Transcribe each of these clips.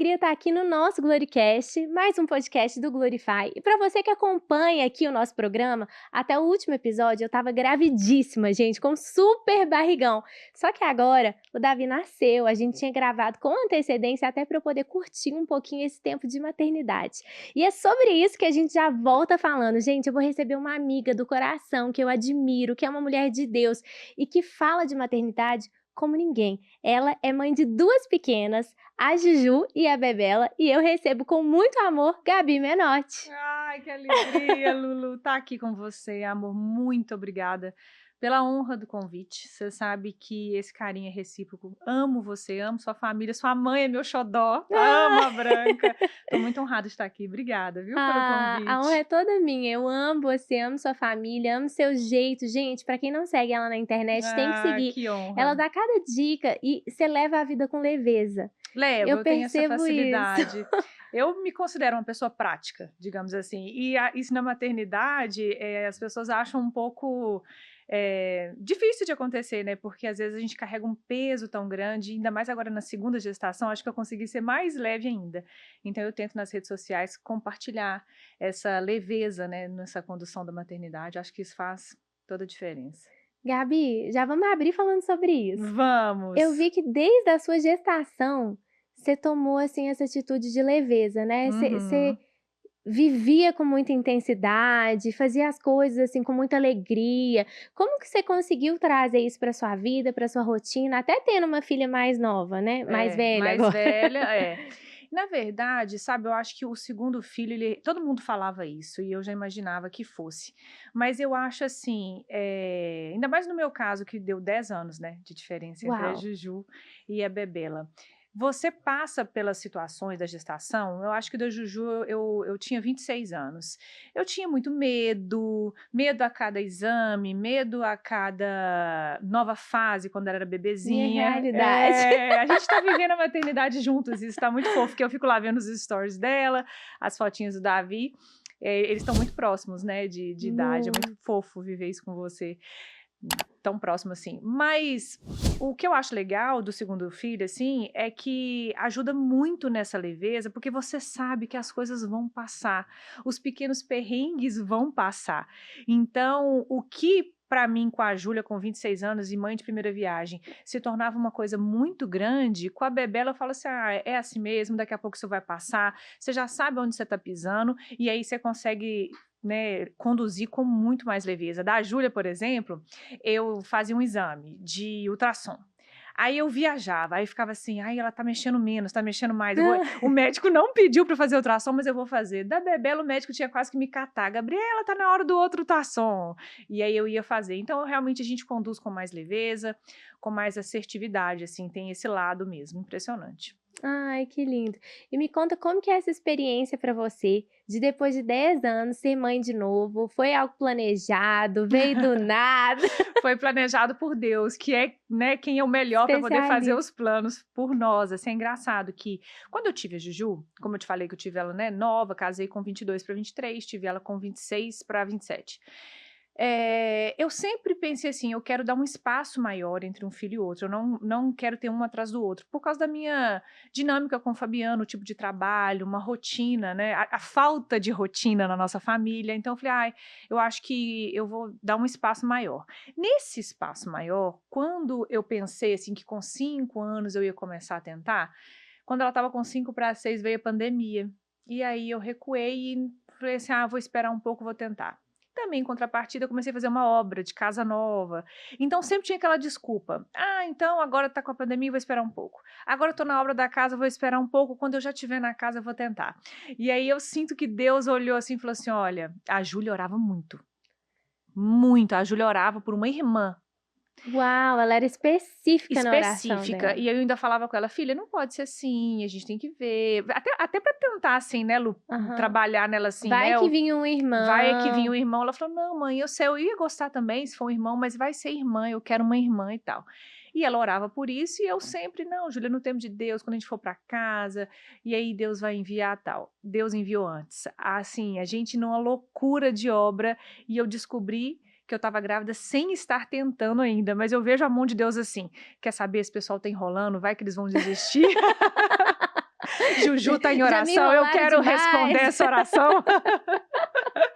alegria estar aqui no nosso Gloricast, mais um podcast do Glorify. E para você que acompanha aqui o nosso programa, até o último episódio eu estava gravidíssima, gente, com super barrigão. Só que agora o Davi nasceu, a gente tinha gravado com antecedência até para eu poder curtir um pouquinho esse tempo de maternidade. E é sobre isso que a gente já volta falando. Gente, eu vou receber uma amiga do coração que eu admiro, que é uma mulher de Deus e que fala de maternidade como ninguém. Ela é mãe de duas pequenas, a Juju e a Bebela, e eu recebo com muito amor Gabi Menotti. Ai, que alegria, Lulu, tá aqui com você, amor. Muito obrigada pela honra do convite. Você sabe que esse carinho é recíproco. Amo você, amo sua família. Sua mãe é meu xodó. Amo a Branca. Tô muito honrada de estar aqui. Obrigada, viu, pelo A honra é convite. toda minha. Eu amo você, amo sua família, amo seu jeito. Gente, pra quem não segue ela na internet, tem que Ah, seguir. que Ela honra. dá cada dica e você leva a vida com leveza. Levo, Eu eu tenho essa percebo isso. facilidade. Eu me considero uma pessoa prática, digamos assim. E isso na maternidade, as pessoas acham um pouco difícil de acontecer, né? Porque às vezes a gente carrega um peso tão grande, ainda mais agora na segunda gestação, acho que eu consegui ser mais leve ainda. Então eu tento nas redes sociais compartilhar essa leveza, né, nessa condução da maternidade. Acho que isso faz toda a diferença. Gabi, já vamos abrir falando sobre isso. Eu Vamos! vi que desde a sua gestação, você tomou, assim, essa atitude de leveza, né, você Uhum. vivia com muita intensidade, fazia as coisas, assim, com muita alegria. Como que você conseguiu trazer isso para sua vida, para sua rotina, até tendo uma filha mais nova, né, mais velha Mais agora? velha, é. Na verdade, sabe, eu acho que o segundo filho, todo mundo falava isso e eu já imaginava que fosse. Mas eu acho assim, ainda mais no meu caso, que deu 10 anos, né, de diferença entre a Uau! Juju e a Bebela. Você passa pelas situações da gestação, eu acho que da Juju eu tinha 26 anos. Eu tinha muito medo, medo a cada exame, medo a cada nova fase quando ela era Minha bebezinha. realidade. A gente tá vivendo a maternidade juntos, isso tá muito fofo, porque eu fico lá vendo os stories dela, as fotinhas do Davi. Eles estão muito próximos, né, de idade, é muito Muito. fofo viver isso com você, tão próximo assim. Mas o que eu acho legal do segundo filho, assim, é que ajuda muito nessa leveza, porque você sabe que as coisas vão passar, os pequenos perrengues vão passar. Então, o que para mim, com a Júlia, com 26 anos e mãe de primeira viagem, se tornava uma coisa muito grande, com a Bebela eu falo assim, é assim mesmo, daqui a pouco isso vai passar, você já sabe onde você está pisando, e aí você consegue, né, conduzir com muito mais leveza. Da Júlia, por exemplo, eu fazia um exame de ultrassom. Aí eu viajava, aí ficava assim, ai, ela tá mexendo menos, tá mexendo mais. O médico não pediu para fazer ultrassom, mas eu vou fazer. Da Bebela, o médico tinha quase que me catar. Gabriela, tá na hora do outro ultrassom. E aí eu ia fazer. Então, realmente, a gente conduz com mais leveza, com mais assertividade, assim, tem esse lado mesmo, impressionante. Ai, que lindo. E me conta como que é essa experiência para você, de depois de 10 anos ser mãe de novo? Foi algo planejado, veio do nada? Foi planejado por Deus, que é, né, quem é o melhor para poder fazer Especialista. os planos por nós. Assim, é engraçado que quando eu tive a Juju, como eu te falei que eu tive ela, né, nova, casei com 22 para 23, tive ela com 26 para 27. Eu sempre pensei assim, eu quero dar um espaço maior entre um filho e outro, eu não quero ter um atrás do outro, por causa da minha dinâmica com o Fabiano, o tipo de trabalho, uma rotina, né, a falta de rotina na nossa família. Então eu falei, ai, eu acho que eu vou dar um espaço maior. Nesse espaço maior, quando eu pensei assim que com 5 anos eu ia começar a tentar, quando ela estava com 5 para 6 veio a pandemia. E aí eu recuei e falei assim: "Ah, vou esperar um pouco, vou tentar". Também em contrapartida eu comecei a fazer uma obra de casa nova, então sempre tinha aquela desculpa: "Ah, então agora tá com a pandemia, vou esperar um pouco. Agora eu tô na obra da casa, vou esperar um pouco, quando eu já estiver na casa eu vou tentar". E aí eu sinto que Deus olhou assim e falou assim: "Olha", a Júlia orava muito, muito, a Júlia orava por uma irmã. Uau, ela era específica na oração Específica, dela. e aí eu ainda falava com ela: "Filha, não pode ser assim, a gente tem que ver", até pra tentar assim, né, Lu, Aham. trabalhar nela assim, Vai né, que o vinha um vai que vinha irmão. um irmão, ela falou: "Não mãe, eu sei, eu ia gostar também se for um irmão, mas vai ser irmã, eu quero uma irmã e tal". E ela orava por isso e eu sempre: "Não, Júlia, no tempo de Deus, quando a gente for pra casa, e aí Deus vai enviar tal". Deus enviou antes. Assim, a gente numa loucura de obra, e eu descobri que eu estava grávida sem estar tentando ainda, mas eu vejo a mão de Deus assim: "Quer saber, esse pessoal tá enrolando, vai que eles vão desistir". Juju tá em Já me oração, eu enrolaram quero responder demais. essa oração.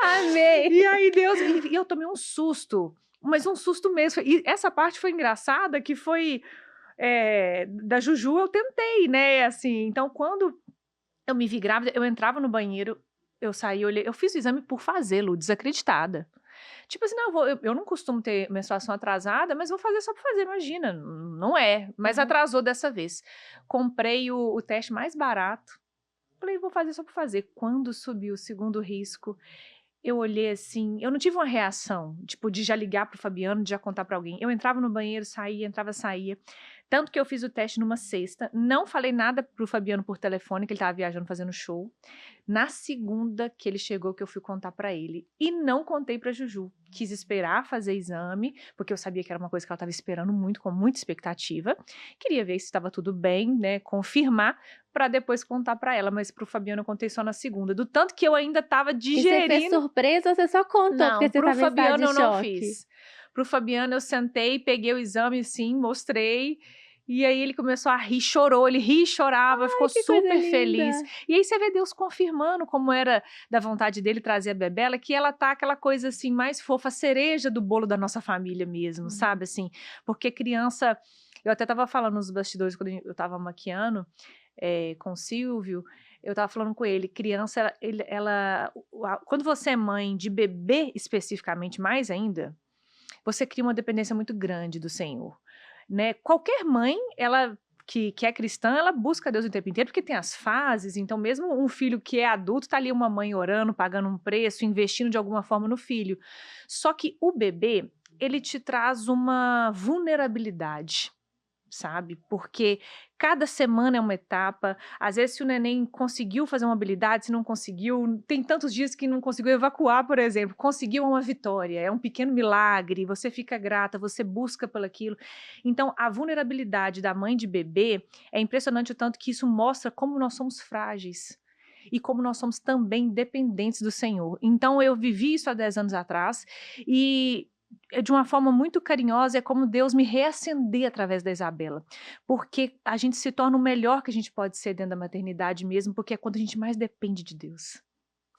Amei. E aí Deus, e eu tomei um susto, mas um susto mesmo. E essa parte foi engraçada, que foi da Juju, eu tentei, né? Assim, então quando eu me vi grávida, eu entrava no banheiro, eu saía, olhei, eu fiz o exame por fazê-lo, desacreditada. Tipo assim, não, eu não costumo ter menstruação atrasada, mas vou fazer só por fazer, imagina, não é. Mas Uhum. atrasou dessa vez. Comprei o teste mais barato. Falei, vou fazer só por fazer. Quando subiu o segundo risco, eu olhei assim, eu não tive uma reação, tipo, de já ligar pro Fabiano, de já contar pra alguém. Eu entrava no banheiro, saía, entrava, saía. Tanto que eu fiz o teste numa sexta, não falei nada pro Fabiano por telefone, que ele tava viajando fazendo show. Na segunda que ele chegou, que eu fui contar pra ele. E não contei pra Juju. Quis esperar fazer exame, porque eu sabia que era uma coisa que ela tava esperando muito, com muita expectativa. Queria ver se estava tudo bem, né, confirmar, pra depois contar pra ela. Mas pro Fabiano eu contei só na segunda. Do tanto que eu ainda tava E você fez digerindo. surpresa ou você só contou porque Não, você pro estava em estado Fabiano de eu não choque? fiz. Pro Fabiano eu sentei, peguei o exame, sim, mostrei. E aí ele começou a rir, chorou, ele ria e chorava, ficou Que coisa super feliz. linda. E aí você vê Deus confirmando como era da vontade dele trazer a Bebela, que ela tá aquela coisa assim mais fofa, a cereja do bolo da nossa família mesmo, sabe assim? Porque criança, eu até tava falando nos bastidores quando eu tava maquiando com o Silvio, eu tava falando com ele, criança, quando você é mãe de bebê especificamente, mais ainda, você cria uma dependência muito grande do Senhor, né? Qualquer mãe, ela que é cristã, ela busca Deus o tempo inteiro, porque tem as fases, então mesmo um filho que é adulto, tá ali uma mãe orando, pagando um preço, investindo de alguma forma no filho. Só que o bebê, ele te traz uma vulnerabilidade, sabe? Porque cada semana é uma etapa. Às vezes, se o neném conseguiu fazer uma habilidade, se não conseguiu, tem tantos dias que não conseguiu evacuar, por exemplo. Conseguiu uma vitória, é um pequeno milagre, você fica grata, você busca por aquilo. Então, a vulnerabilidade da mãe de bebê é impressionante o tanto que isso mostra como nós somos frágeis. E como nós somos também dependentes do Senhor. Então, eu vivi isso há 10 anos atrás e de uma forma muito carinhosa, é como Deus me reacender através da Isabela, porque a gente se torna o melhor que a gente pode ser dentro da maternidade mesmo, porque é quando a gente mais depende de Deus.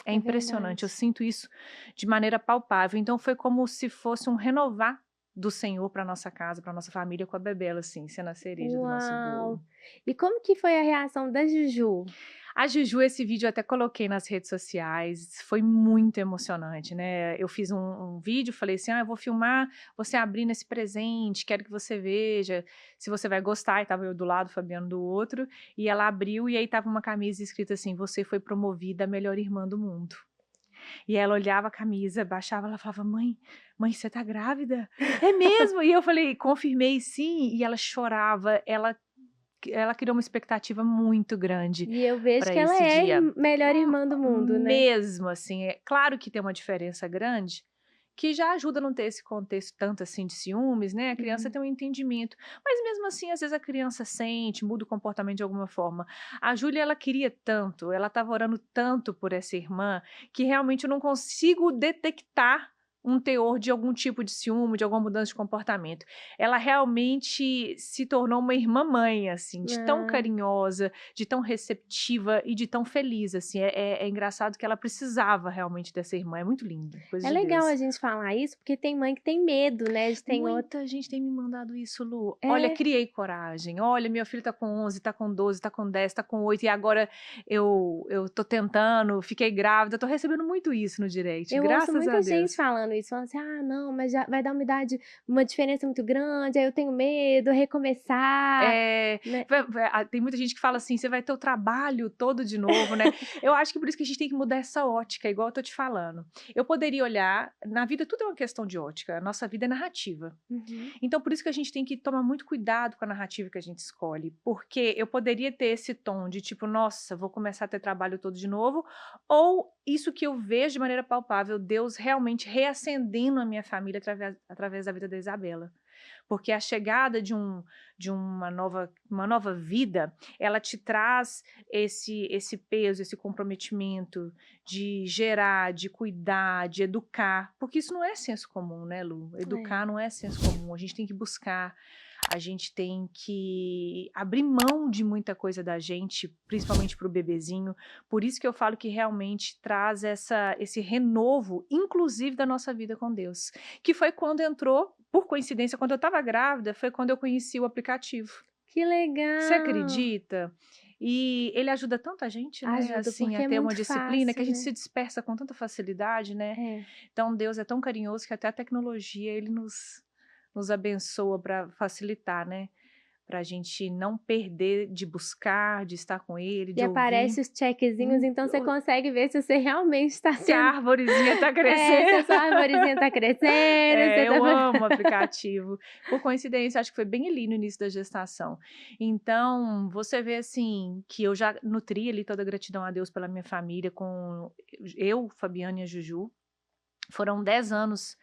É impressionante, eu verdade. sinto isso de maneira palpável, então foi como se fosse um renovar do Senhor para nossa casa, para nossa família, com a Bebela, assim, sendo a cereja do nosso Uau! bolo. E como que foi a reação da Juju? A Juju, esse vídeo eu até coloquei nas redes sociais, foi muito emocionante, né? Eu fiz um vídeo, falei assim, eu vou filmar você abrindo esse presente, quero que você veja, se você vai gostar, e tava eu do lado, o Fabiano do outro, e ela abriu e aí tava uma camisa escrita assim, você foi promovida a melhor irmã do mundo. E ela olhava a camisa, baixava, ela falava, mãe, você tá grávida? É mesmo? E eu falei, confirmei sim, e ela chorava, ela criou uma expectativa muito grande E eu vejo para que ela esse é a dia. melhor irmã do mundo, né? Mesmo assim, é claro que tem uma diferença grande, que já ajuda a não ter esse contexto tanto assim de ciúmes, né? A criança Uhum. tem um entendimento, mas mesmo assim, às vezes a criança sente, muda o comportamento de alguma forma. A Júlia, ela queria tanto, ela estava orando tanto por essa irmã, que realmente eu não consigo detectar um teor de algum tipo de ciúme, de alguma mudança de comportamento. Ela realmente se tornou uma irmã-mãe, assim, de tão Ah, carinhosa, de tão receptiva e de tão feliz, assim. É engraçado que ela precisava realmente dessa irmã. É muito lindo, coisa é de legal a Deus. gente falar isso, porque tem mãe que tem medo, né, de ter outro. Muita gente tem me mandado isso, Lu. Olha, É, criei coragem. Olha, meu filho tá com 11, tá com 12, tá com 10, tá com 8 e agora eu tô tentando, fiquei grávida. Tô recebendo muito isso no direct, eu ouço graças a muita gente Deus. falando isso, falando assim: "Ah, não, mas já vai dar uma diferença muito grande, aí eu tenho medo, recomeçar", né. Tem muita gente que fala assim: você vai ter o trabalho todo de novo, né? Eu acho que por isso que a gente tem que mudar essa ótica, igual eu tô te falando. Eu poderia olhar, na vida tudo é uma questão de ótica, a nossa vida é narrativa. Uhum. Então, por isso que a gente tem que tomar muito cuidado com a narrativa que a gente escolhe, porque eu poderia ter esse tom de tipo, nossa, vou começar a ter trabalho todo de novo, ou isso que eu vejo de maneira palpável, Deus realmente reacendendo a minha família através da vida da Isabela. Porque a chegada de uma nova vida, ela te traz esse peso, esse comprometimento de gerar, de cuidar, de educar, porque isso não é senso comum, né, Lu? É. Educar não é senso comum, a gente tem que buscar. a gente tem que abrir mão de muita coisa da gente, principalmente para o bebezinho. Por isso que eu falo que realmente traz esse renovo, inclusive da nossa vida com Deus. Que foi quando entrou, por coincidência, quando eu estava grávida, foi quando eu conheci o aplicativo. Que Você legal! acredita? E ele ajuda tanto a gente, né, Ajuda, assim, porque a é ter uma muito disciplina, que a fácil, gente né? se dispersa com tanta facilidade, né? É. Então Deus é tão carinhoso que até a tecnologia ele nos abençoa para facilitar, né? Para a gente não perder de buscar, de estar com Ele, E de ouvir. aparece os checkzinhos, então você consegue ver se você realmente está Se a sendo. arvorezinha tá Se crescendo. a sua arvorezinha tá crescendo, você tá Eu amo o aplicativo. Por coincidência, acho que foi bem ali no início da gestação. Então, você vê assim, que eu já nutri ali toda a gratidão a Deus pela minha família, com eu, Fabiana e a Juju. Foram 10 anos,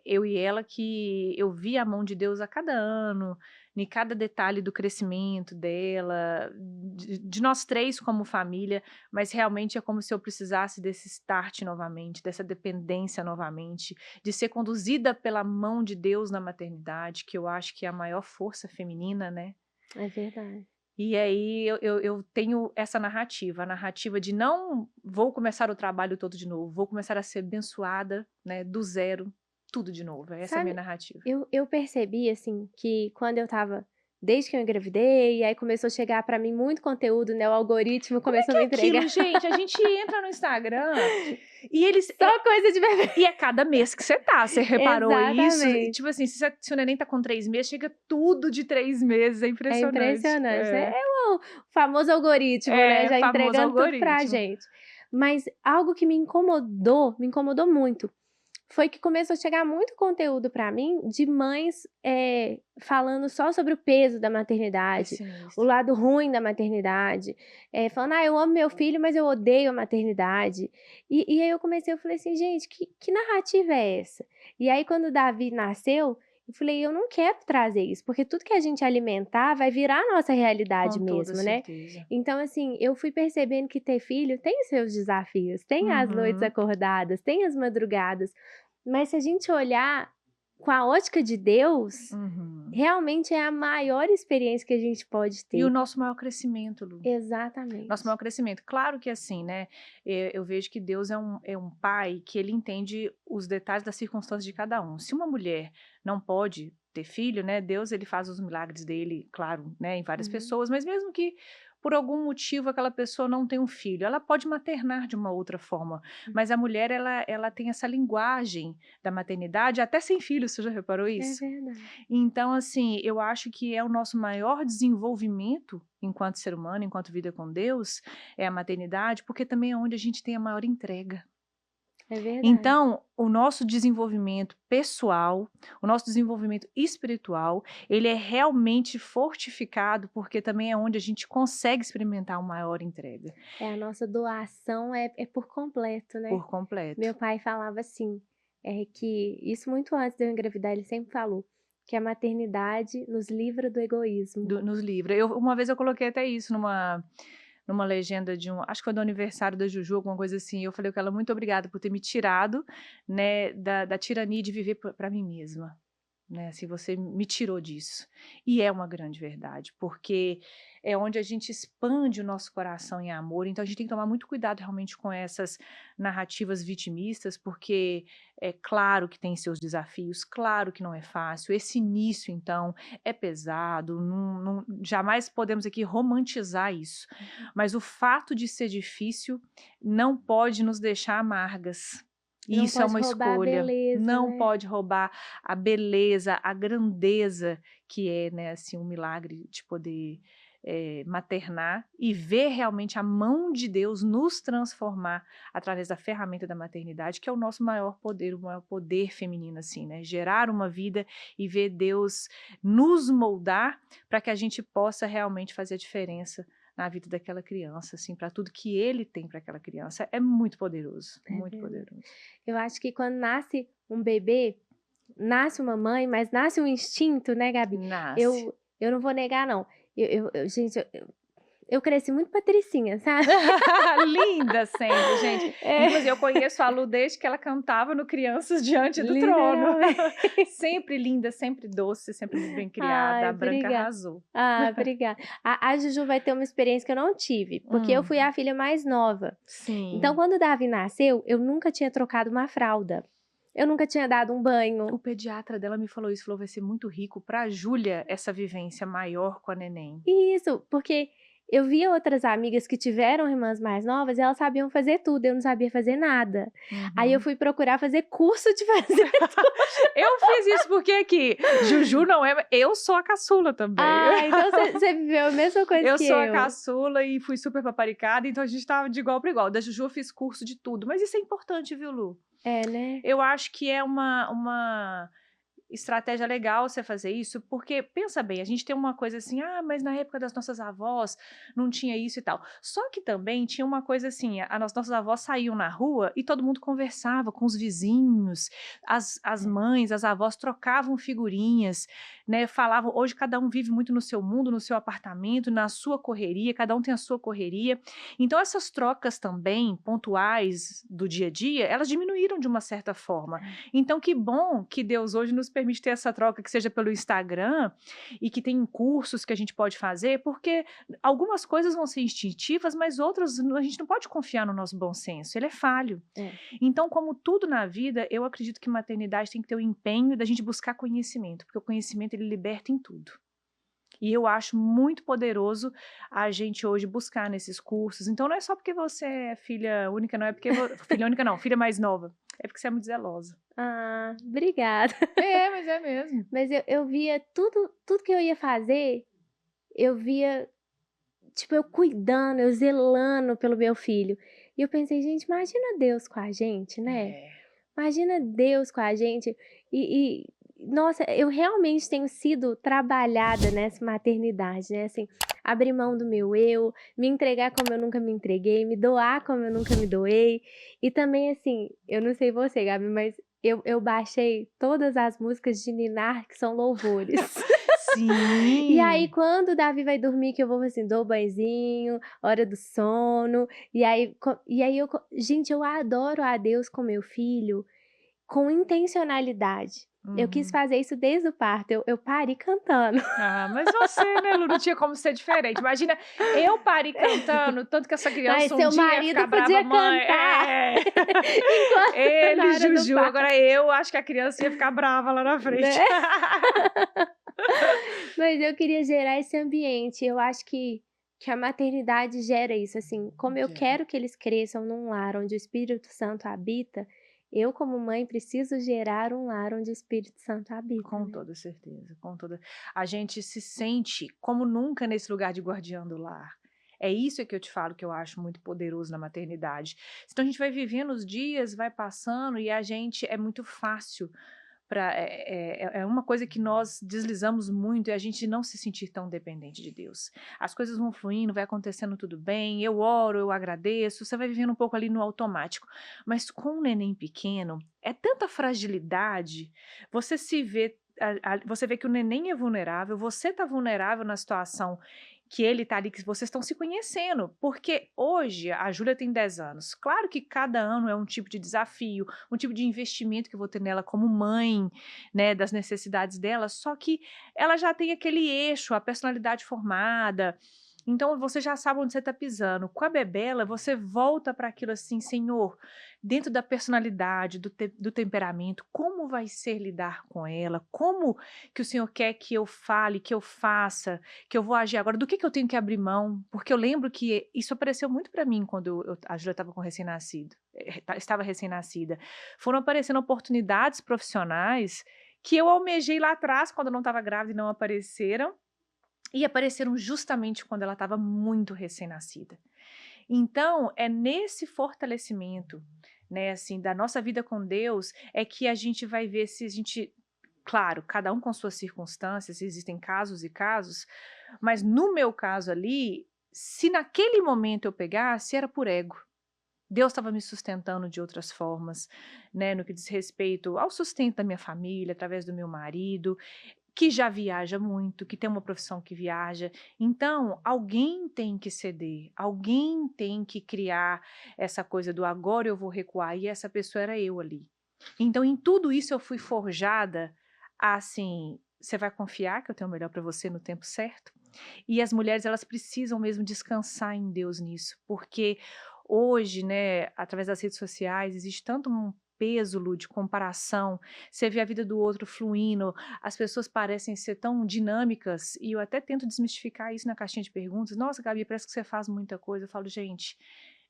eu e ela, que eu vi a mão de Deus a cada ano, em cada detalhe do crescimento dela, de nós três como família, mas realmente é como se eu precisasse desse start novamente, dessa dependência novamente, de ser conduzida pela mão de Deus na maternidade, que eu acho que é a maior força feminina, né? É verdade. E aí eu tenho essa narrativa, a narrativa de não vou começar o trabalho todo de novo, vou começar a ser abençoada, né, do zero, tudo de novo. Essa é a minha Sabe, narrativa. eu percebi, assim, que quando eu estava desde que eu engravidei, e aí começou a chegar pra mim muito conteúdo, né, o algoritmo Como é começou que a é me entregar aquilo, gente? A gente entra no Instagram e eles. só coisa de bebê. E é cada mês que você tá. Você reparou isso? Exatamente. Tipo assim, se o neném tá com 3 meses, chega tudo de 3 meses. É É impressionante. impressionante, né? É o famoso algoritmo, né, É já famoso entregando tudo pra algoritmo. gente. Mas algo que me incomodou muito, foi que começou a chegar muito conteúdo pra mim de mães, falando só sobre o peso da É maternidade, o sinistro. lado ruim da maternidade, falando: "Ah, eu amo meu filho, mas eu odeio a maternidade". E aí eu falei assim: "Gente, que narrativa é essa?". E aí quando o Davi nasceu, eu falei: "Eu não quero trazer isso, porque tudo que a gente alimentar vai virar a nossa realidade Com toda mesmo, né". certeza. Então assim, eu fui percebendo que ter filho tem seus desafios, tem as noites Uhum. acordadas, tem as madrugadas, mas se a gente olhar com a ótica de Deus, Uhum. realmente é a maior experiência que a gente pode E o ter. nosso maior crescimento, Lu. Nosso Exatamente. maior crescimento. Claro que assim, né? Eu vejo que Deus é um pai que ele entende os detalhes das circunstâncias de cada um. Se uma mulher não pode ter filho, né? Deus ele faz os milagres dele, claro, né? Em várias Uhum. pessoas, mas mesmo que por algum motivo aquela pessoa não tenha um filho, ela pode maternar de uma outra forma. Mas a mulher, ela tem essa linguagem da maternidade até sem filho, você já reparou É isso? verdade. Então, assim, eu acho que é o nosso maior desenvolvimento enquanto ser humano, enquanto vida com Deus, é a maternidade, porque também é onde a gente tem a maior entrega. É verdade. Então, o nosso desenvolvimento pessoal, o nosso desenvolvimento espiritual, ele é realmente fortificado, porque também é onde a gente consegue experimentar uma maior entrega, A nossa doação é por completo, né. por completo. Meu pai falava assim, que isso muito antes de eu engravidar, ele sempre falou, que a maternidade nos livra do egoísmo. Nos livra. Uma vez eu coloquei até isso numa legenda acho que foi do aniversário da Juju, alguma coisa assim. Eu falei com ela: "Muito obrigada por ter me tirado, né, da tirania de viver para mim mesma", né, assim, você me tirou disso. E é uma grande verdade, porque é onde a gente expande o nosso coração em amor, então a gente tem que tomar muito cuidado realmente com essas narrativas vitimistas, porque é claro que tem seus desafios, claro que não é fácil, esse início então é pesado, jamais podemos aqui romantizar isso, mas o fato de ser difícil não pode nos deixar amargas. E não Isso é pode uma roubar a escolha, beleza, não né. pode roubar a beleza, a grandeza que é, né, assim, um milagre de poder, maternar e ver realmente a mão de Deus nos transformar através da ferramenta da maternidade, que é o nosso maior poder, o maior poder feminino, assim, né, gerar uma vida e ver Deus nos moldar para que a gente possa realmente fazer a diferença na vida daquela criança, assim, para tudo que Ele tem para aquela criança. É muito poderoso, É muito verdade. poderoso. Eu acho que quando nasce um bebê, nasce uma mãe, mas nasce um instinto, né, Gabi. Nasce. Eu não vou negar não, gente, eu cresci muito patricinha, sabe? Linda sempre, gente. É, Inclusive, eu conheço a Lu desde que ela cantava no Crianças Diante do Trono. literalmente. Sempre linda, sempre doce, sempre muito bem criada. Ai, A Branca obrigada. arrasou. Ah, obrigada. A Juju vai ter uma experiência que eu não tive, porque eu fui Hum, a filha mais nova. Então, sim. quando o Davi nasceu, eu nunca tinha trocado uma fralda. Eu nunca tinha dado um banho. O pediatra dela me falou isso, falou, vai ser muito rico pra Júlia essa vivência maior com a neném. Isso, porque eu via outras amigas que tiveram irmãs mais novas e elas sabiam fazer tudo, eu não sabia fazer nada. Aí eu Uhum. fui procurar fazer curso de fazer. Eu fiz isso porque aqui, Juju não é, eu sou a caçula também. Ah, então você viveu a mesma coisa Eu que sou a eu. caçula e fui super paparicada, então a gente tava de igual para igual. Da Juju eu fiz curso de tudo, mas isso é importante, viu, Lu? É, né? Eu acho que é uma estratégia legal você fazer isso, porque pensa bem, a gente tem uma coisa assim, mas na época das nossas avós não tinha isso e tal. Só que também tinha uma coisa assim, as nossas avós saíam na rua e todo mundo conversava com os vizinhos, as mães, as avós trocavam figurinhas, né? Falavam, hoje cada um vive muito no seu mundo, no seu apartamento, na sua correria, cada um tem a sua correria. Então essas trocas também, pontuais do dia a dia, elas diminuíram de uma certa forma. Então que bom que Deus hoje nos permite ter essa troca, que seja pelo Instagram e que tem cursos que a gente pode fazer, porque algumas coisas vão ser instintivas, mas outras a gente não pode confiar no nosso bom senso, ele é falho. É. Então, como tudo na vida, eu acredito que maternidade tem que ter o empenho da gente buscar conhecimento, porque o conhecimento ele liberta em tudo. E eu acho muito poderoso a gente hoje buscar nesses cursos. Então, não é só porque você é filha única, não é porque... Filha única não, filha mais nova. É porque você é muito zelosa. Ah, obrigada. É, mas é mesmo. Mas eu via tudo que eu ia fazer, eu via, tipo, eu cuidando, eu zelando pelo meu filho. E eu pensei, gente, imagina Deus com a gente, né? É. Imagina Deus com a gente. Nossa, eu realmente tenho sido trabalhada nessa maternidade, né? Assim, abrir mão do meu eu, me entregar como eu nunca me entreguei, me doar como eu nunca me doei. E também, assim, eu não sei você, Gabi, mas eu baixei todas as músicas de Ninar que são louvores. E aí, Sim. quando o Davi vai dormir, que eu vou assim, dou o banhozinho, hora do sono, gente, eu adoro a Deus com meu filho com intencionalidade. Eu quis Uhum. fazer isso desde o parto, eu pari cantando. Mas você, né, Lu, não tinha como ser diferente. Imagina, eu parei cantando, tanto que essa Mas criança um seu dia ia marido ficar podia brava, mãe. cantar enquanto na Ele, hora do Juju. parto, Agora eu acho que a criança ia ficar brava lá na frente. né? Mas eu queria gerar esse ambiente. Eu acho que a maternidade gera isso, assim, como eu Gera. quero que eles cresçam num lar onde o Espírito Santo habita, eu como mãe preciso gerar um lar onde o Espírito Santo habita, Com né? toda certeza, com toda. A gente se sente como nunca nesse lugar de guardiã do lar. É isso que eu te falo que eu acho muito poderoso na maternidade. Então a gente vai vivendo os dias, vai passando e a gente é muito fácil é uma coisa que nós deslizamos muito, é a gente não se sentir tão dependente de Deus. As coisas vão fluindo, vai acontecendo tudo bem, eu oro, eu agradeço, você vai vivendo um pouco ali no automático. Mas com um neném pequeno, é tanta fragilidade, você se vê, você vê que o neném é vulnerável, você está vulnerável na situação que ele tá ali, que vocês estão se conhecendo, porque hoje a Júlia tem 10 anos, claro que cada ano é um tipo de desafio, um tipo de investimento que eu vou ter nela como mãe, né, das necessidades dela, só que ela já tem aquele eixo, a personalidade formada, então você já sabe onde você está pisando. Com a Bebela, você volta para aquilo assim, Senhor, dentro da personalidade, do temperamento, como vai ser lidar com ela? Como que o Senhor quer que eu fale, que eu faça, que eu vou agir agora? Do que eu tenho que abrir mão? Porque eu lembro que isso apareceu muito para mim quando a Júlia estava com recém-nascido, estava recém-nascida. Foram aparecendo oportunidades profissionais que eu almejei lá atrás, quando eu não estava grávida e não apareceram, e apareceram justamente quando ela estava muito recém-nascida. Então, é nesse fortalecimento, né, assim, da nossa vida com Deus, é que a gente vai ver se a gente, claro, cada um com suas circunstâncias, existem casos e casos, mas no meu caso ali, se naquele momento eu pegasse, era por ego. Deus estava me sustentando de outras formas, né, no que diz respeito ao sustento da minha família, através do meu marido. que já viaja muito, que tem uma profissão que viaja. Então, alguém tem que ceder, alguém tem que criar essa coisa do agora eu vou recuar, e essa pessoa era eu ali. Então, em tudo isso eu fui forjada assim, você vai confiar que eu tenho o melhor para você no tempo certo? E as mulheres, elas precisam mesmo descansar em Deus nisso, porque hoje, né, através das redes sociais, existe tanto um peso, Lu, de comparação. Você vê a vida do outro fluindo, as pessoas parecem ser tão dinâmicas, e eu até tento desmistificar isso na caixinha de perguntas. Nossa, Gabi, parece que você faz muita coisa. Eu falo, gente,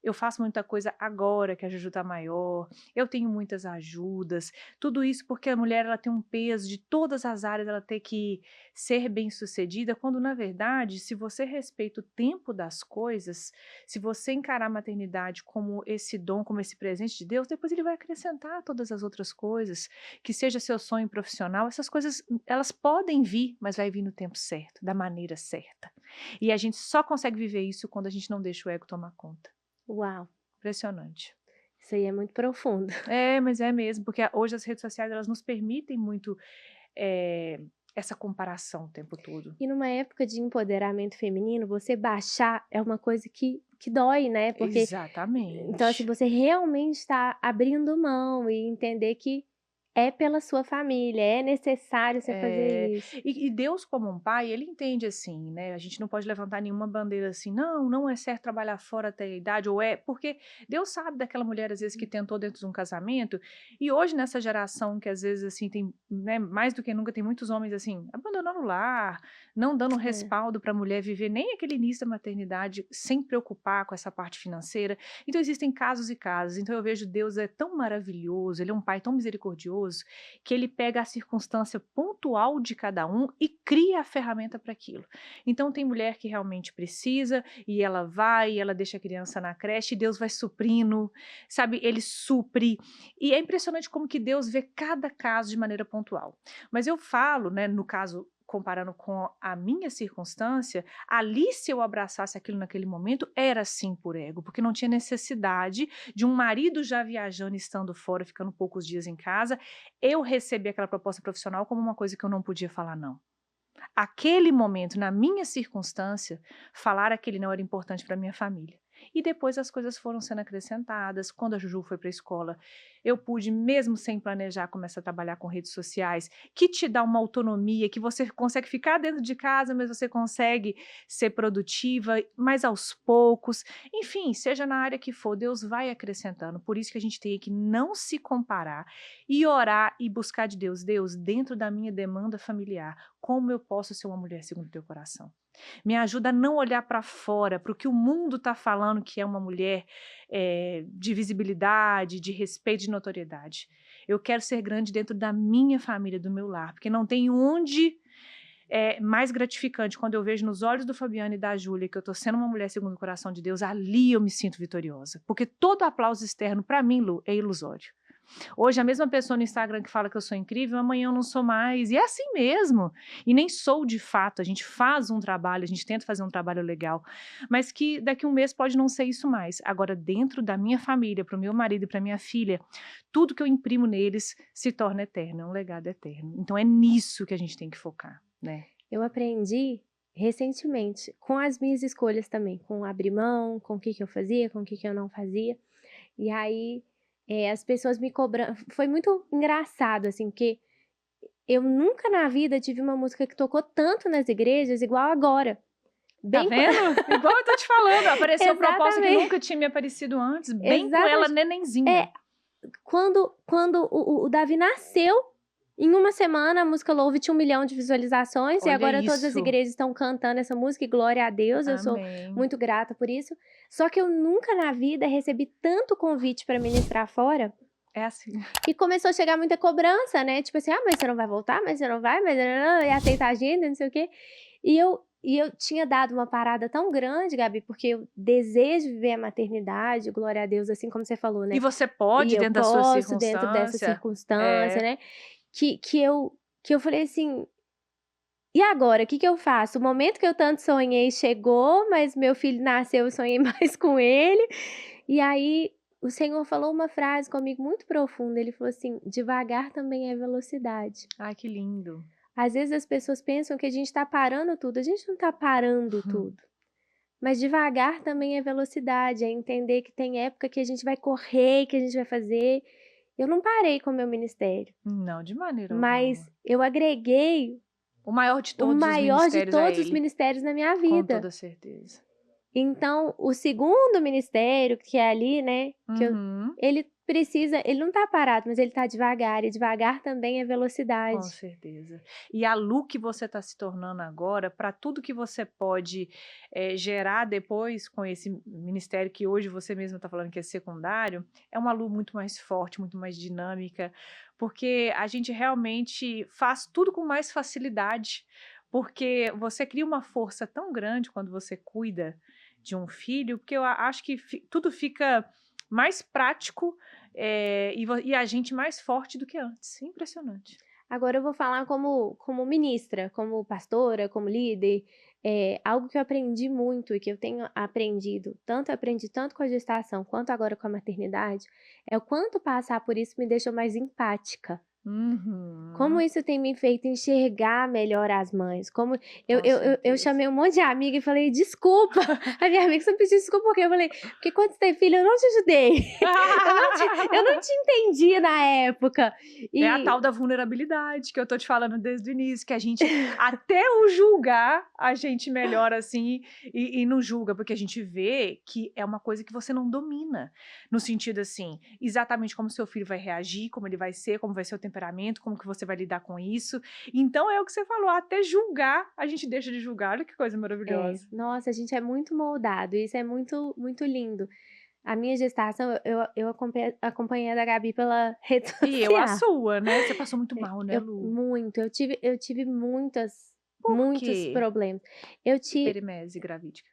eu faço muita coisa agora que a Juju tá maior, eu tenho muitas ajudas, tudo isso porque a mulher ela tem um peso de todas as áreas, ela ter que ser bem-sucedida, quando na verdade, se você respeita o tempo das coisas, se você encarar a maternidade como esse dom, como esse presente de Deus, depois ele vai acrescentar todas as outras coisas, que seja seu sonho profissional, essas coisas, elas podem vir, mas vai vir no tempo certo, da maneira certa. E a gente só consegue viver isso quando a gente não deixa o ego tomar conta. Uau, Impressionante. isso aí é muito profundo. É, mas é mesmo, porque hoje as redes sociais elas nos permitem muito essa comparação o tempo todo. E numa época de empoderamento feminino, você baixar é uma coisa que dói, né? Porque então, assim, Exatamente. você realmente está abrindo mão e entender que é pela sua família, é necessário você fazer isso. E Deus como um pai, ele entende assim, né, a gente não pode levantar nenhuma bandeira assim, não, não é certo trabalhar fora até a idade, ou é, porque Deus sabe daquela mulher às vezes que tentou dentro de um casamento, e hoje nessa geração que às vezes assim tem, né, mais do que nunca tem muitos homens assim, abandonando o lar, não dando É. respaldo para a mulher viver nem aquele início da maternidade sem preocupar com essa parte financeira. Então existem casos e casos, então eu vejo Deus é tão maravilhoso, ele é um pai tão misericordioso, que ele pega a circunstância pontual de cada um e cria a ferramenta para aquilo. Então tem mulher que realmente precisa e ela vai, e ela deixa a criança na creche e Deus vai suprindo, sabe? Ele supre. E é impressionante como que Deus vê cada caso de maneira pontual. Mas eu falo, né, no caso comparando com a minha circunstância, ali se eu abraçasse aquilo naquele momento, era sim por ego, porque não tinha necessidade de um marido já viajando, estando fora, ficando poucos dias em casa, eu recebi aquela proposta profissional como uma coisa que eu não podia falar não. Aquele momento, na minha circunstância, falar aquele não era importante para minha família. E depois as coisas foram sendo acrescentadas. Quando a Juju foi para a escola, eu pude, mesmo sem planejar, começar a trabalhar com redes sociais, que te dá uma autonomia, que você consegue ficar dentro de casa, mas você consegue ser produtiva, mas aos poucos. Enfim, seja na área que for, Deus vai acrescentando. Por isso que a gente tem que não se comparar e orar e buscar de Deus. Deus, dentro da minha demanda familiar, como eu posso ser uma mulher segundo o teu coração? Me ajuda a não olhar para fora, para o que o mundo está falando que é uma mulher de visibilidade, de respeito, de notoriedade. Eu quero ser grande dentro da minha família, do meu lar, porque não tem onde é mais gratificante quando eu vejo nos olhos do Fabiano e da Júlia que eu estou sendo uma mulher segundo o coração de Deus, ali eu me sinto vitoriosa. Porque todo aplauso externo, para mim, Lu, é ilusório. Hoje a mesma pessoa no Instagram que fala que eu sou incrível, amanhã eu não sou mais, e é assim mesmo, e nem sou de fato, a gente faz um trabalho, a gente tenta fazer um trabalho legal, mas que daqui a um mês pode não ser isso mais. Agora dentro da minha família, para o meu marido e para minha filha, tudo que eu imprimo neles se torna eterno, é um legado eterno, então é nisso que a gente tem que focar, né? Eu aprendi recentemente com as minhas escolhas também, com abrir mão, com o que eu fazia, com o que eu não fazia. E aí, as pessoas me cobrando. Foi muito engraçado, assim, porque eu nunca na vida tive uma música que tocou tanto nas igrejas igual agora. Tá Bem quan vendo? Igual eu tô te falando, apareceu proposta que Exatamente, nunca tinha me aparecido antes, bem com ela exatamente. nenenzinha. É, quando o Davi nasceu, em uma semana a música Louve tinha 1 milhão de visualizações, e Olha agora todas as isso. igrejas estão cantando essa música, e glória a Deus, eu sou Amém. muito grata por isso. Só que eu nunca na vida recebi tanto convite para ministrar fora, É assim. e começou a chegar muita cobrança, né, tipo assim: "Ah, mas você não vai voltar? Mas você não vai? Mas nã-nã-nã", e aceita a agenda, não sei o quê. E eu tinha dado uma parada tão grande, Gabi, porque eu desejo viver a maternidade, glória a Deus, assim como você falou, E né. você E pode eu dentro da sua posso dentro dessa circunstância. circunstância, É. né, que eu falei assim: "E agora, o que que eu faço? O momento que eu tanto sonhei chegou, mas meu filho nasceu, eu sonhei mais com ele". E aí o Senhor falou uma frase comigo muito profunda, ele falou assim: "Devagar também é velocidade". Ai, que lindo. Às vezes as pessoas pensam que a gente tá parando tudo, a gente não tá parando tudo. Mas devagar também é velocidade, é entender que tem época que a gente vai correr, que a gente vai fazer. Eu não parei com o meu ministério, Não, de maneira alguma. mas eu agreguei O maior de o todos os maior de ministérios é todos os ele, ministérios na minha com vida. toda certeza. Então, o segundo ministério, que é ali, né, Uhum. ele não tá parado, mas ele tá devagar, e devagar também é Com velocidade. certeza. E a Lu que você está se tornando agora, para tudo que você pode gerar depois com esse ministério que hoje você mesma está falando que é secundário, é uma Lu muito mais forte, muito mais dinâmica, porque a gente realmente faz tudo com mais facilidade, porque você cria uma força tão grande quando você cuida de um filho, porque eu acho que tudo fica mais prático e a gente mais forte do que antes. Impressionante. Agora eu vou falar como ministra, como pastora, como líder, algo que eu aprendi muito e que eu tenho aprendido, aprendi tanto com a gestação quanto agora com a maternidade, é o quanto passar por isso me deixou mais empática. Como Uhum, isso tem me feito enxergar melhor as mães, como com eu certeza. chamei um monte de amiga e falei: "Desculpa", a minha amiga só pediu desculpa porque eu falei: "Porque quando você teve filho eu não te ajudei, eu não te entendi na época". É a E tal da vulnerabilidade que eu tô te falando desde o início, que a gente, até o julgar, a gente melhora assim e não julga, porque a gente vê que é uma coisa que você não domina. No sentido assim, exatamente como seu filho vai reagir, como ele vai ser, como vai ser o temperamento, como que você vai lidar com isso. Então é o que você falou, até julgar, a gente deixa de julgar. Olha que coisa maravilhosa. nossa, a gente é muito moldado, isso é muito muito lindo. A minha gestação, eu acompanhei a da Gabi pela rede E eu a social. sua, né? Você passou muito mal, né, Eu Lu? muito, eu tive Por muitos quê? problemas. Eu ti Hiperimese gravídica.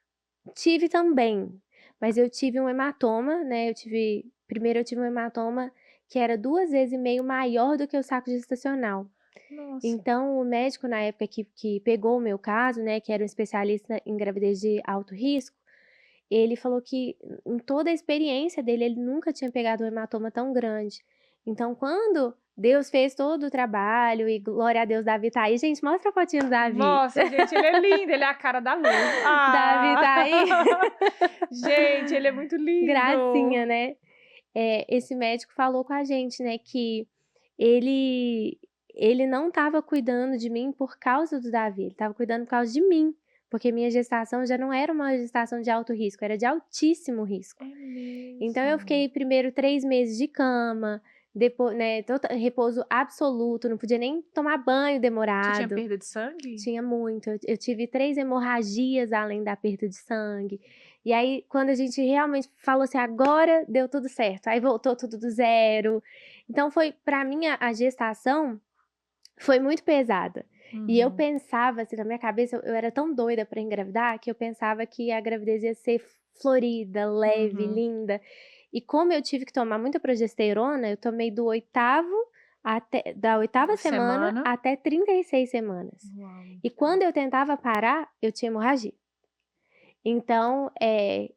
Tive também, mas eu tive um hematoma, né, primeiro eu tive um hematoma que era 2 vezes e meio maior do que o saco gestacional. Nossa. Então o médico na época que pegou o meu caso, né, que era um especialista em gravidez de alto risco, ele falou que em toda a experiência dele, ele nunca tinha pegado um hematoma tão grande. Então quando Deus fez todo o trabalho e glória a Deus, Davi tá aí. Gente, mostra a fotinho do Davi. Nossa, gente, ele é lindo, ele é a cara da Lu. Davi tá aí. Gente, ele é muito lindo. Gracinha, né? Esse médico falou com a gente, né, que ele ele não estava cuidando de mim por causa do Davi, ele estava cuidando por causa de mim, porque minha gestação já não era uma gestação de alto risco, era de altíssimo risco. É Então eu mesmo. fiquei primeiro 3 meses de cama, depois, né, repouso absoluto, não podia nem tomar banho Você tinha demorado. perda de sangue? Tinha muito. Eu tive 3 hemorragias além da perda de sangue. E aí, quando a gente realmente falou assim: "Agora deu tudo certo", aí voltou tudo do zero. Então foi pra mim a gestação foi muito pesada. E eu Uhum. pensava, assim, na minha cabeça, eu era tão doida pra engravidar, que eu pensava que a gravidez ia ser florida, leve, Uhum. linda. E como eu tive que tomar muita progesterona, eu tomei da oitava semana Semana. até 36 semanas. Uau, E muito quando tempo. eu tentava parar, eu tinha hemorragia. Então,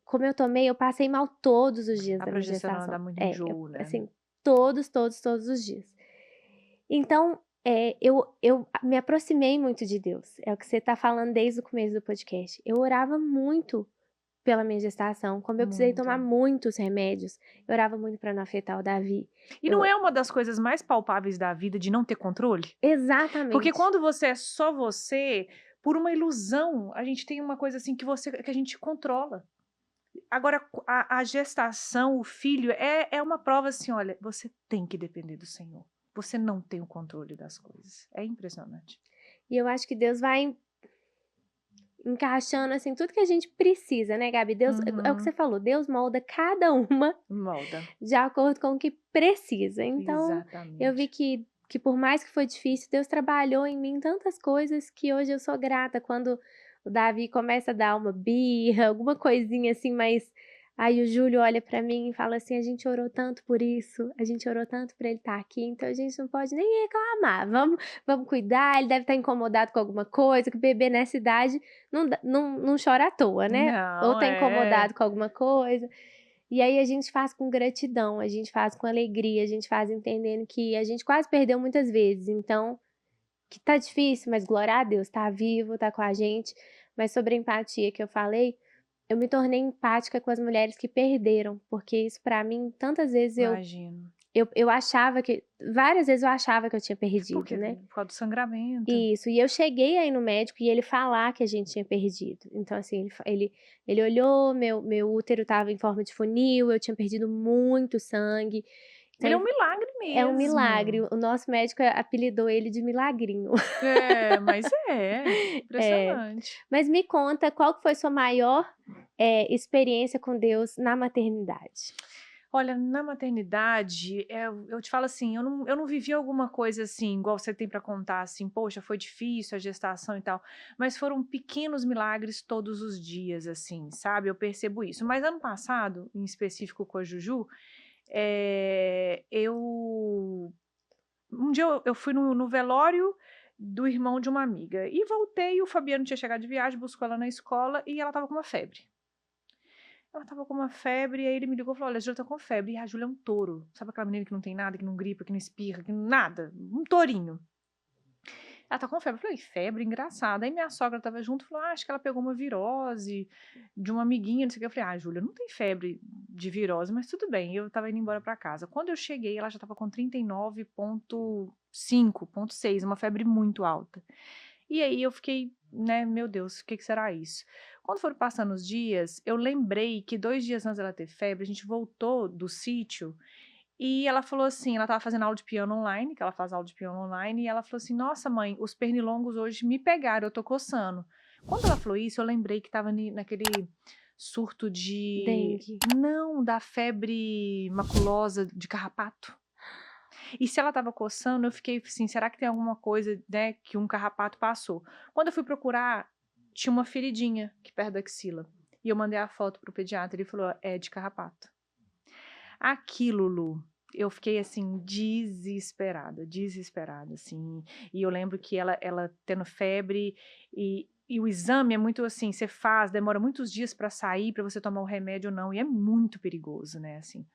como eu tomei, eu passei mal todos os dias A da minha progesterona gestação. dá muito enjoo, né? Assim, todos, todos, todos os dias. Então, eu me aproximei muito de Deus. É o que você tá falando desde o começo do podcast. Eu orava muito pela minha gestação. Como eu precisei tomar Muito. muitos remédios, eu orava muito pra não afetar o Davi. E Eu não é uma das coisas mais palpáveis da vida de não ter controle? Porque Exatamente. quando você é só você, por uma ilusão, a gente tem uma coisa assim que a gente controla. Agora, a gestação, o filho, é uma prova assim, olha, você tem que depender do Senhor. Você não tem o controle das coisas. É impressionante. E eu acho que Deus vai encaixando, assim, tudo que a gente precisa, né, Gabi? Deus, é o que você Uhum. falou, Deus molda cada uma Molda. de acordo com o que precisa. Então, eu vi Exatamente. que por mais que foi difícil, Deus trabalhou em mim tantas coisas que hoje eu sou grata. Quando o Davi começa a dar uma birra, alguma coisinha assim, mas aí o Júlio olha pra mim e fala assim: a gente orou tanto por isso, a gente orou tanto pra ele estar aqui, então a gente não pode nem reclamar. Vamos cuidar, ele deve estar incomodado com alguma coisa, que bebê nessa idade não chora à toa, né? Ou Não, tá é. incomodado com alguma coisa. E aí a gente faz com gratidão, a gente faz com alegria, a gente faz entendendo que a gente quase perdeu muitas vezes, então que tá difícil, mas glória a Deus, tá vivo, tá com a gente. Mas sobre a empatia que eu falei, eu me tornei empática com as mulheres que perderam, porque isso pra mim, tantas vezes Imagino. eu achava que várias vezes eu achava que eu tinha Porque perdido, né. por causa do sangramento. Isso, e eu cheguei a ir no médico e ele falar que a gente tinha perdido. Então assim, ele olhou, meu útero estava em forma de funil, eu tinha perdido muito sangue, então Ele é um milagre é um milagre, mesmo. o nosso médico apelidou ele de milagrinho. É, mas é, É. impressionante. Mas me conta qual que foi sua maior, experiência com Deus na maternidade? Olha, na maternidade, eu te falo assim, eu não vivi alguma coisa assim, igual você tem para contar, assim, poxa, foi difícil a gestação e tal, mas foram pequenos milagres todos os dias, assim, sabe? Eu percebo isso. Mas ano passado, em específico com a Juju, um dia eu fui no velório do irmão de uma amiga e voltei, o Fabiano tinha chegado de viagem, buscou ela na escola e ela estava com uma febre. Ela estava com uma febre, e aí ele me ligou e falou: "Olha, a Júlia tá com febre". E a Júlia é um touro. Sabe aquela menina que não tem nada, que não gripa, que não espirra, que nada? Um tourinho. Ela tá com febre. Eu falei: "Febre? Engraçado". Aí minha sogra estava junto e falou: "Ah, acho que ela pegou uma virose de uma amiguinha, não sei o quê". Eu falei: "Ah, Júlia, não tem febre de virose, mas tudo bem". Eu estava indo embora para casa. Quando eu cheguei, ela já estava com 39,5, 39,6, uma febre muito alta. E aí eu fiquei, né, meu Deus, o que que será isso? Quando foram passando os dias, eu lembrei que 2 dias antes dela ter febre, a gente voltou do sítio e ela falou assim, ela estava fazendo aula de piano online, que ela faz aula de piano online, e ela falou assim: "Nossa mãe, os pernilongos hoje me pegaram, eu tô coçando". Quando ela falou isso, eu lembrei que estava naquele surto de Dengue. não, da febre maculosa de carrapato. E se ela estava coçando, eu fiquei assim: "Será que tem alguma coisa, né, que um carrapato passou?". Quando eu fui procurar, tinha uma feridinha aqui perto da axila, e eu mandei a foto para o pediatra, ele falou: "É de carrapato". Aquilo, Lu, eu fiquei assim desesperada, desesperada, assim, e eu lembro que ela tendo febre e o exame é muito assim, você faz, demora muitos dias para sair, para você tomar o remédio ou não, e é muito perigoso, né, assim.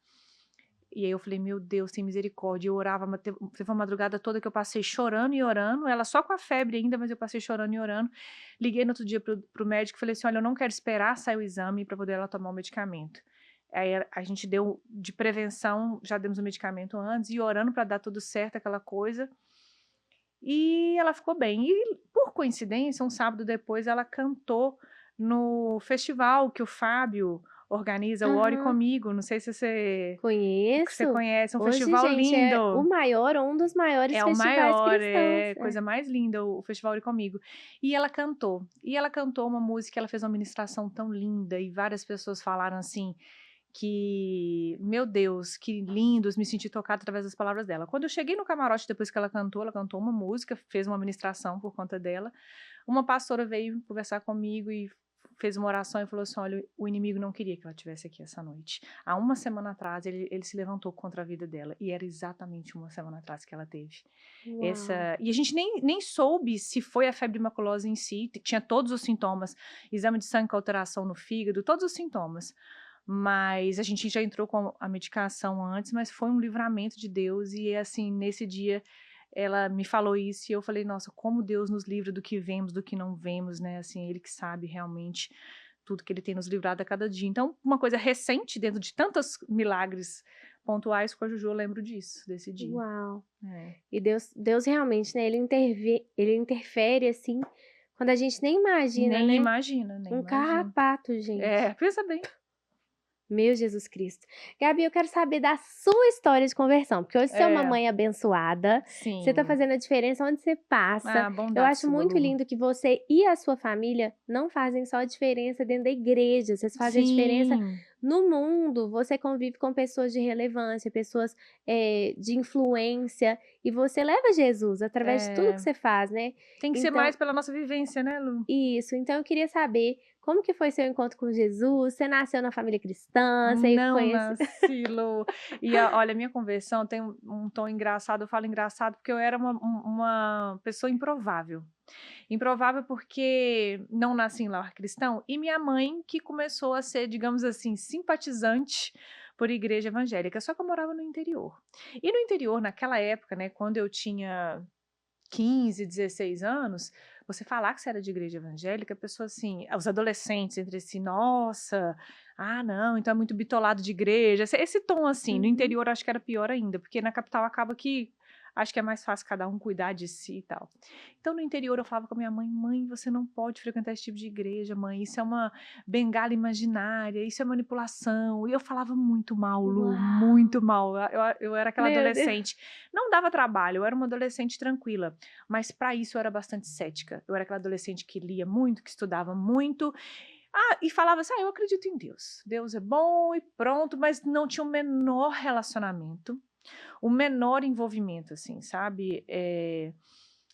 E aí eu falei: "Meu Deus, tem misericórdia". Eu orava, teve uma madrugada toda que eu passei chorando e orando, ela só com a febre ainda, mas eu passei chorando e orando. Liguei no outro dia pro médico e falei assim: "Olha, eu não quero esperar sair o exame para poder ela tomar o medicamento". Aí a gente deu de prevenção, já demos o medicamento antes e orando para dar tudo certo, aquela coisa. E ela ficou bem. E por coincidência, um sábado depois ela cantou no festival que o Fábio organiza, o Ore Aham. Comigo, não sei se você Conheço. conhece, é um Hoje, festival gente, é o lindo. maior ou um dos maiores É o festivais maior, cristãos. é coisa mais linda o Festival Ore Comigo. E ela cantou uma música, ela fez uma ministração tão linda e várias pessoas falaram assim, que, meu Deus, que lindos, me senti tocada através das palavras dela. Quando eu cheguei no camarote depois que ela cantou uma música, fez uma ministração por conta dela, uma pastora veio conversar comigo e fez uma oração e falou assim: "Olha, o inimigo não queria que ela estivesse aqui essa noite. Há uma semana atrás ele se levantou contra a vida dela", e era exatamente uma semana atrás que ela teve. Uau. E a gente nem soube se foi a febre maculosa em si, tinha todos os sintomas, exame de sangue com alteração no fígado, todos os sintomas. Mas a gente já entrou com a medicação antes, mas foi um livramento de Deus e, assim, nesse dia ela me falou isso e eu falei: "Nossa, como Deus nos livra do que vemos, do que não vemos", né, assim, ele que sabe realmente tudo que ele tem nos livrado a cada dia. Então, uma coisa recente dentro de tantos milagres pontuais com a Juju, eu lembro disso, desse dia. Uau. É. E Deus realmente, né, ele interfere, assim, quando a gente nem imagina, Nem né. imagina, nem Um imagina. carrapato, gente. É, pensa bem. Meu Jesus Cristo. Gabi, eu quero saber da sua história de conversão, porque hoje você é uma É, mãe abençoada, você tá sim. fazendo a diferença onde você passa. Ah, Eu bondade acho sua, muito Lu. lindo que você e a sua família não fazem só a diferença dentro da igreja, vocês fazem a diferença Sim. no mundo. Você convive com pessoas de relevância, pessoas, de influência, e você leva Jesus através de tudo que É. você faz, né. Tem que ser Então mais pela nossa vivência, né, Lu? isso, então eu queria saber como que foi seu encontro com Jesus, você nasceu na família cristã, você Não conhece nasci, Lu. Olha, minha conversão tem um tom engraçado, eu falo engraçado porque eu era uma pessoa improvável. Improvável porque não nasci em lar cristão e minha mãe que começou a ser, digamos assim, simpatizante por igreja evangélica, só que eu morava no interior. E no interior, naquela época, né, quando eu tinha 15, 16 anos, você falar que você era de igreja evangélica, a pessoa assim, os adolescentes entre si, nossa, ah, não, então é muito bitolado de igreja. Esse tom assim, no Uhum. interior eu acho que era pior ainda, porque na capital acaba que acho que é mais fácil cada um cuidar de si e tal. Então no interior eu falava com a minha mãe, mãe, você não pode frequentar esse tipo de igreja, mãe, isso é uma bengala imaginária, isso é manipulação. E eu falava muito mal, Lu, Uau! muito mal. Eu era aquela Meu Deus. adolescente, não dava trabalho, eu era uma adolescente tranquila. Mas para isso eu era bastante cética. Eu era aquela adolescente que lia muito, que estudava muito. Ah, e falava assim: eu acredito em Deus. Deus é bom e pronto, mas não tinha o menor relacionamento, o menor envolvimento, assim, sabe?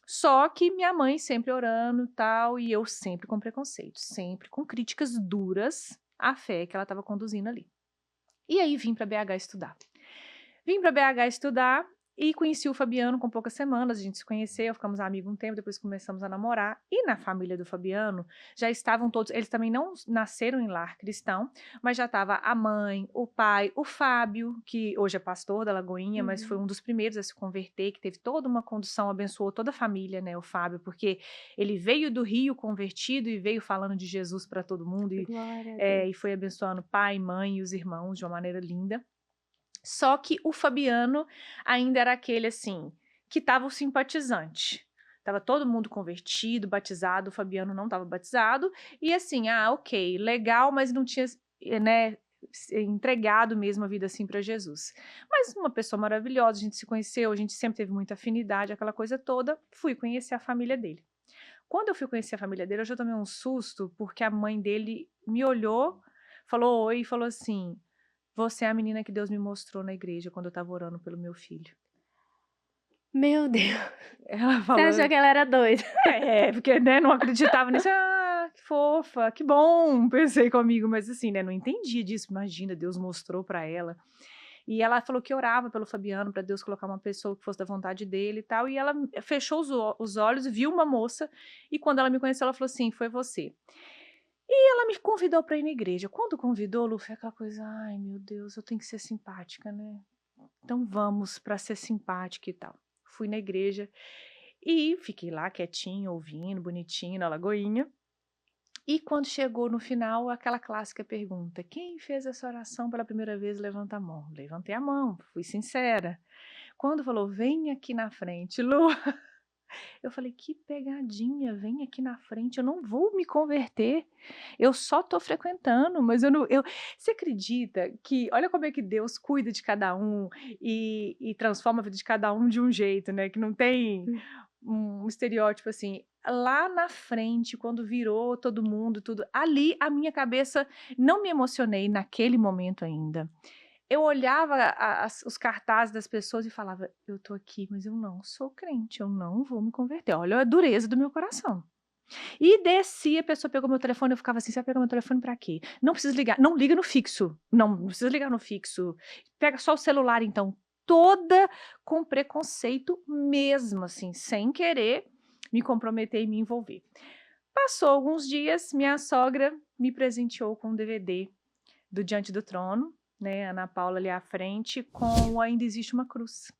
Só que minha mãe sempre orando tal, e eu sempre com preconceito, sempre com críticas duras à fé que ela estava conduzindo ali. E aí vim para BH estudar. Vim para BH estudar e conheci o Fabiano com poucas semanas, a gente se conheceu, ficamos amigos um tempo, depois começamos a namorar. E na família do Fabiano já estavam todos, eles também não nasceram em lar cristão, mas já estava a mãe, o pai, o Fábio, que hoje é pastor da Lagoinha, mas foi Uhum. um dos primeiros a se converter, que teve toda uma condução, abençoou toda a família, né, o Fábio, porque ele veio do Rio convertido e veio falando de Jesus para todo mundo Glória a Deus. e foi abençoando pai, mãe e os irmãos de uma maneira linda. Só que o Fabiano ainda era aquele, assim, que estava o simpatizante. Tava todo mundo convertido, batizado, o Fabiano não estava batizado, e assim, ok, legal, mas não tinha, né, entregado mesmo a vida assim para Jesus. Mas uma pessoa maravilhosa, a gente se conheceu, a gente sempre teve muita afinidade, aquela coisa toda, fui conhecer a família dele. Quando eu fui conhecer a família dele, eu já tomei um susto, porque a mãe dele me olhou, falou oi e falou assim: você é a menina que Deus me mostrou na igreja quando eu estava orando pelo meu filho. Meu Deus. Ela Você achou falou, que ela era doida? porque, né, não acreditava nisso. Ah, que fofa, que bom, pensei comigo, mas assim, né, não entendia disso. Imagina, Deus mostrou para ela. E ela falou que orava pelo Fabiano, para Deus colocar uma pessoa que fosse da vontade dele e tal. E ela fechou os olhos, viu uma moça, e quando ela me conheceu, ela falou assim: foi você. E ela me convidou para ir na igreja. Quando convidou, Lu, foi aquela coisa: ai meu Deus, eu tenho que ser simpática, né? Então vamos para ser simpática e tal. Fui na igreja e fiquei lá quietinha, ouvindo, bonitinho, na Lagoinha. E quando chegou no final, aquela clássica pergunta: quem fez essa oração pela primeira vez, levanta a mão. Levantei a mão, fui sincera. Quando falou, vem aqui na frente, Lu, eu falei, que pegadinha, vem aqui na frente, eu não vou me converter, eu só tô frequentando, mas eu não, você acredita que, olha como é que Deus cuida de cada um e transforma a vida de cada um de um jeito, né, que não tem Hum. um estereótipo assim, lá na frente, quando virou todo mundo, tudo, ali a minha cabeça, não me emocionei naquele momento ainda, eu olhava os cartazes das pessoas e falava: eu tô aqui, mas eu não sou crente, eu não vou me converter. Olha a dureza do meu coração. E desci, a pessoa pegou meu telefone, eu ficava assim: você vai pegar meu telefone pra quê? Não precisa ligar, não liga no fixo, não precisa ligar no fixo, pega só o celular então. Toda com preconceito mesmo, assim, sem querer me comprometer e me envolver. Passou alguns dias, minha sogra me presenteou com um DVD do Diante do Trono, né, Ana Paula ali à frente, com o Ainda Existe uma Cruz,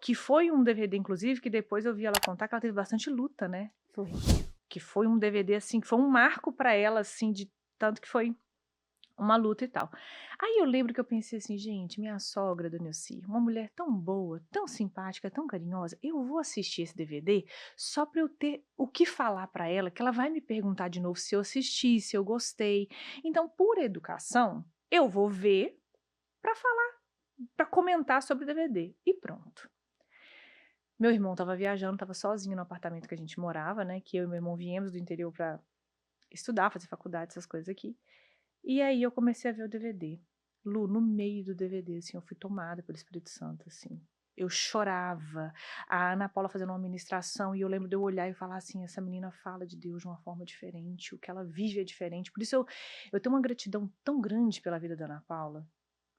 que foi um DVD, inclusive, que depois eu vi ela contar que ela teve bastante luta, né, Foi. que foi um DVD, assim, que foi um marco para ela, assim, de tanto que foi uma luta e tal. Aí eu lembro que eu pensei assim, gente, minha sogra, Dona Elci, uma mulher tão boa, tão simpática, tão carinhosa, eu vou assistir esse DVD só para eu ter o que falar para ela, que ela vai me perguntar de novo se eu assisti, se eu gostei. Então, por educação, eu vou ver para falar, para comentar sobre o DVD. E pronto. Meu irmão estava viajando, estava sozinho no apartamento que a gente morava, né? Que eu e meu irmão viemos do interior para estudar, fazer faculdade, essas coisas aqui. E aí eu comecei a ver o DVD. Lu, no meio do DVD, assim, eu fui tomada pelo Espírito Santo, assim. Eu chorava. A Ana Paula fazendo uma ministração e eu lembro de eu olhar e falar assim, essa menina fala de Deus de uma forma diferente, o que ela vive é diferente. Por isso eu tenho uma gratidão tão grande pela vida da Ana Paula,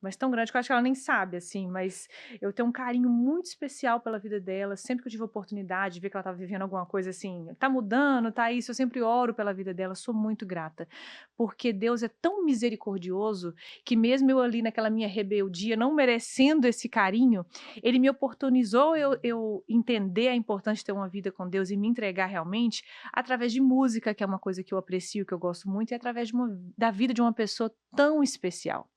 mas tão grande que eu acho que ela nem sabe, assim, mas eu tenho um carinho muito especial pela vida dela. Sempre que eu tive a oportunidade de ver que ela estava vivendo alguma coisa assim, tá mudando, tá isso, eu sempre oro pela vida dela, sou muito grata, porque Deus é tão misericordioso que mesmo eu ali naquela minha rebeldia, não merecendo esse carinho, ele me oportunizou eu entender a importância de ter uma vida com Deus e me entregar realmente através de música, que é uma coisa que eu aprecio, que eu gosto muito, e através da vida de uma pessoa tão especial.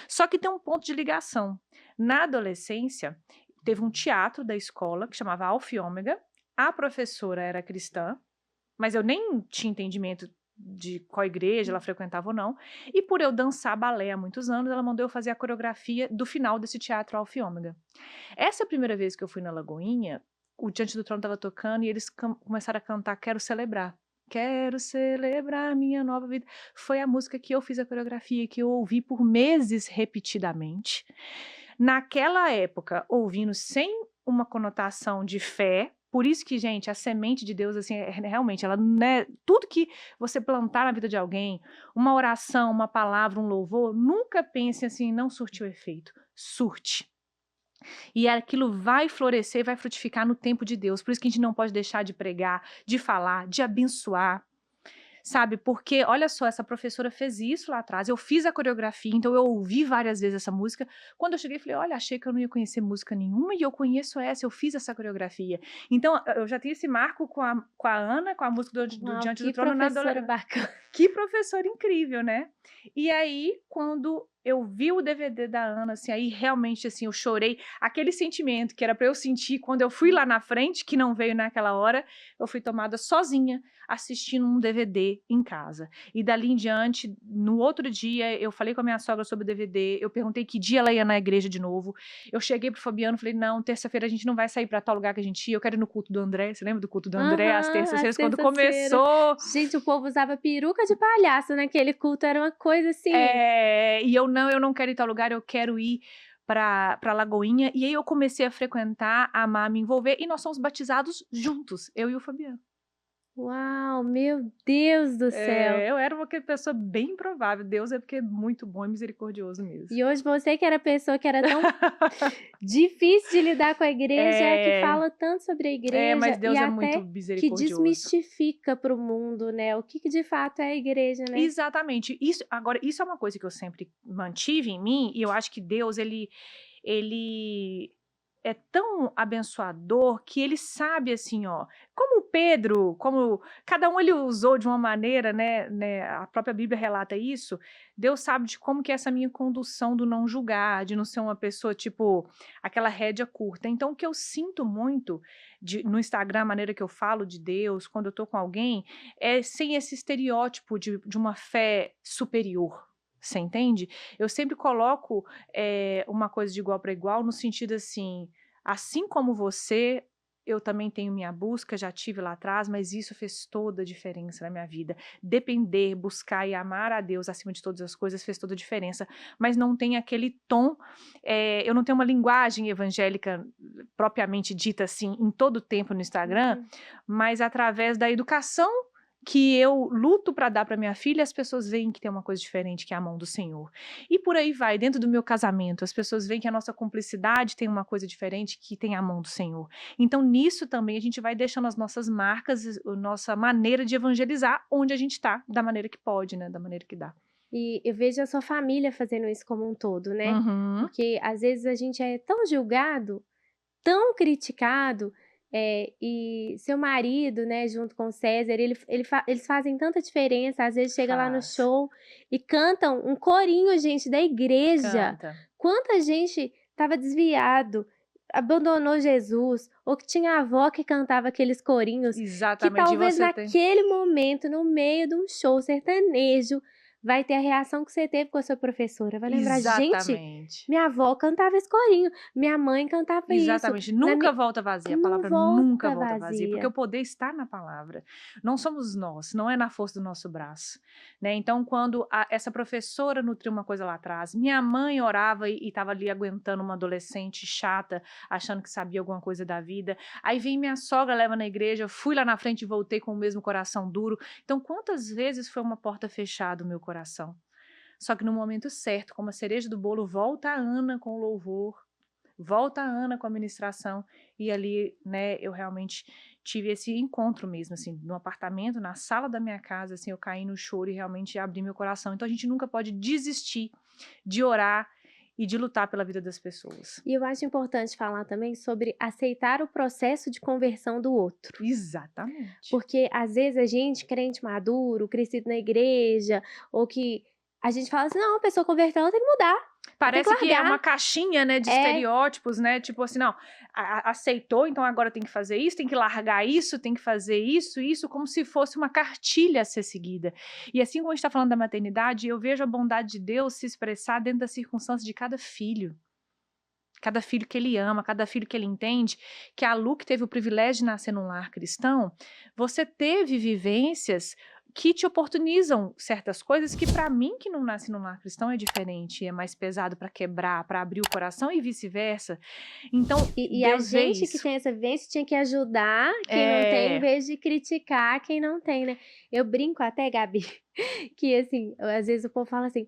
Só que tem um ponto de ligação. Na adolescência, teve um teatro da escola que chamava Alfa e Ômega. A professora era cristã, mas eu nem tinha entendimento de qual igreja ela frequentava ou não. E por eu dançar balé há muitos anos, ela mandou eu fazer a coreografia do final desse teatro Alfa e Ômega. Essa primeira vez que eu fui na Lagoinha, o Diante do Trono estava tocando e eles começaram a cantar Quero Celebrar. Quero celebrar minha nova vida. Foi a música que eu fiz a coreografia, que eu ouvi por meses repetidamente. Naquela época, ouvindo sem uma conotação de fé. Por isso que, gente, a semente de Deus, assim, realmente, ela, né, tudo que você plantar na vida de alguém, uma oração, uma palavra, um louvor, nunca pense assim, não surtiu efeito. Surte. E aquilo vai florescer, vai frutificar no tempo de Deus. Por isso que a gente não pode deixar de pregar, de falar, de abençoar. Sabe, porque olha só, essa professora fez isso lá atrás, eu fiz a coreografia, então eu ouvi várias vezes essa música. Quando eu cheguei, falei, olha, achei que eu não ia conhecer música nenhuma e eu conheço essa, eu fiz essa coreografia. Então, eu já tenho esse marco com a Ana, com a música do Diante do Trono na professora bacana. Que professora incrível, né? E aí, quando eu vi o DVD da Ana, assim, aí realmente, assim, eu chorei. Aquele sentimento que era para eu sentir quando eu fui lá na frente, que não veio naquela hora, eu fui tomada sozinha, assistindo um DVD em casa. E dali em diante, no outro dia, eu falei com a minha sogra sobre o DVD, eu perguntei que dia ela ia na igreja de novo. Eu cheguei pro Fabiano, falei, não, terça-feira a gente não vai sair para tal lugar que a gente ia, eu quero ir no culto do André. Você lembra do culto do André? Às terças-feiras, quando começou. Gente, o povo usava peruca de palhaço naquele culto, era uma coisa assim. E eu não quero ir em tal lugar, eu quero ir para Lagoinha. E aí eu comecei a frequentar, a amar, me envolver, e nós somos batizados juntos, eu e o Fabiano. Uau, meu Deus do céu. Eu era uma pessoa bem improvável. Deus é porque é muito bom e misericordioso mesmo. E hoje você que era a pessoa que era tão difícil de lidar com a igreja, é que fala tanto sobre a igreja mas Deus e é muito até que misericordioso. desmistifica para o mundo, né? O que de fato é a igreja, né? Exatamente. Isso é uma coisa que eu sempre mantive em mim, e eu acho que Deus, ele é tão abençoador que ele sabe, assim, ó, como Pedro, como cada um ele usou de uma maneira, né, a própria Bíblia relata isso. Deus sabe de como que é essa minha condução do não julgar, de não ser uma pessoa, tipo, aquela rédea curta. Então, o que eu sinto muito no Instagram, a maneira que eu falo de Deus, quando eu tô com alguém, é sem esse estereótipo de uma fé superior. Você entende? Eu sempre coloco uma coisa de igual para igual, no sentido assim como você, eu também tenho minha busca, já tive lá atrás, mas isso fez toda a diferença na minha vida. Depender, buscar e amar a Deus acima de todas as coisas fez toda a diferença, mas não tem aquele tom, eu não tenho uma linguagem evangélica propriamente dita assim, em todo o tempo no Instagram, mas através da educação que eu luto para dar para minha filha, as pessoas veem que tem uma coisa diferente, que é a mão do Senhor. E por aí vai, dentro do meu casamento, as pessoas veem que a nossa cumplicidade tem uma coisa diferente, que tem a mão do Senhor. Então, nisso também, a gente vai deixando as nossas marcas, a nossa maneira de evangelizar onde a gente está, da maneira que pode, né, da maneira que dá. E eu vejo a sua família fazendo isso como um todo, né? Uhum. Porque às vezes a gente é tão julgado, tão criticado, e seu marido, né, junto com o César, eles fazem tanta diferença. Às vezes chega lá no show e cantam um corinho, gente, da igreja. Canta. Quanta gente estava desviado, abandonou Jesus, ou que tinha avó que cantava aqueles corinhos, Exatamente. que talvez naquele momento, no meio de um show sertanejo, vai ter a reação que você teve com a sua professora. Vai lembrar, gente, minha avó cantava esse corinho, minha mãe cantava isso. Exatamente. Nunca volta vazia. A palavra nunca volta vazia. Porque o poder está na palavra. Não somos nós, não é na força do nosso braço. Né? Então, quando essa professora nutriu uma coisa lá atrás, minha mãe orava e estava ali aguentando uma adolescente chata, achando que sabia alguma coisa da vida. Aí vem minha sogra, leva na igreja, fui lá na frente e voltei com o mesmo coração duro. Então, quantas vezes foi uma porta fechada o meu coração? Só que no momento certo, como a cereja do bolo, volta a Ana com o louvor, volta a Ana com a ministração, e ali, né, eu realmente tive esse encontro mesmo, assim, no apartamento, na sala da minha casa, assim, eu caí no choro e realmente abri meu coração. Então a gente nunca pode desistir de orar e de lutar pela vida das pessoas. E eu acho importante falar também sobre aceitar o processo de conversão do outro. Exatamente. Porque às vezes a gente, crente maduro, crescido na igreja, ou que a gente fala assim, não, a pessoa converteu, ela tem que mudar. Parece que é largar. uma caixinha, né, de estereótipos, né? Tipo assim, não, aceitou, então agora tem que fazer isso, tem que largar isso, tem que fazer isso, como se fosse uma cartilha a ser seguida. E assim como a gente está falando da maternidade, eu vejo a bondade de Deus se expressar dentro das circunstâncias de cada filho. Cada filho que ele ama, cada filho que ele entende, que a Lu, que teve o privilégio de nascer num lar cristão, você teve vivências que te oportunizam certas coisas que para mim, que não nasci num lar cristão, é diferente, é mais pesado para quebrar, para abrir o coração e vice-versa. Então, E a gente que tem essa vivência tinha que ajudar quem não tem, em vez de criticar quem não tem, né? Eu brinco até, Gabi, que assim, às vezes o povo fala assim,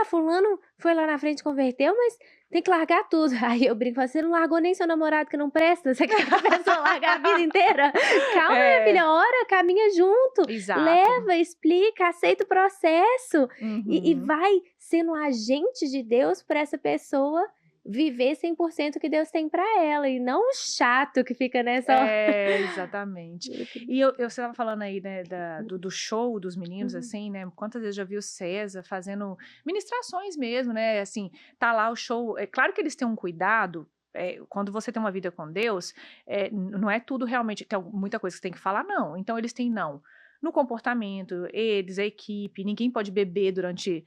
fulano foi lá na frente e converteu, mas tem que largar tudo. Aí eu brinco, você não largou nem seu namorado que não presta, você quer que a pessoa largue a vida inteira? Calma, minha filha, ora, caminha junto. Exato. Leva, explica, aceita o processo. E vai sendo um agente de Deus para essa pessoa viver 100% o que Deus tem para ela, e não o chato que fica nessa... Exatamente. E você estava falando aí, né, do show dos meninos, assim, né, quantas vezes já vi o César fazendo ministrações mesmo, né, assim, tá lá o show, é claro que eles têm um cuidado, quando você tem uma vida com Deus, não é tudo realmente, tem muita coisa que você tem que falar, não, então eles têm no comportamento, eles, a equipe, ninguém pode beber durante,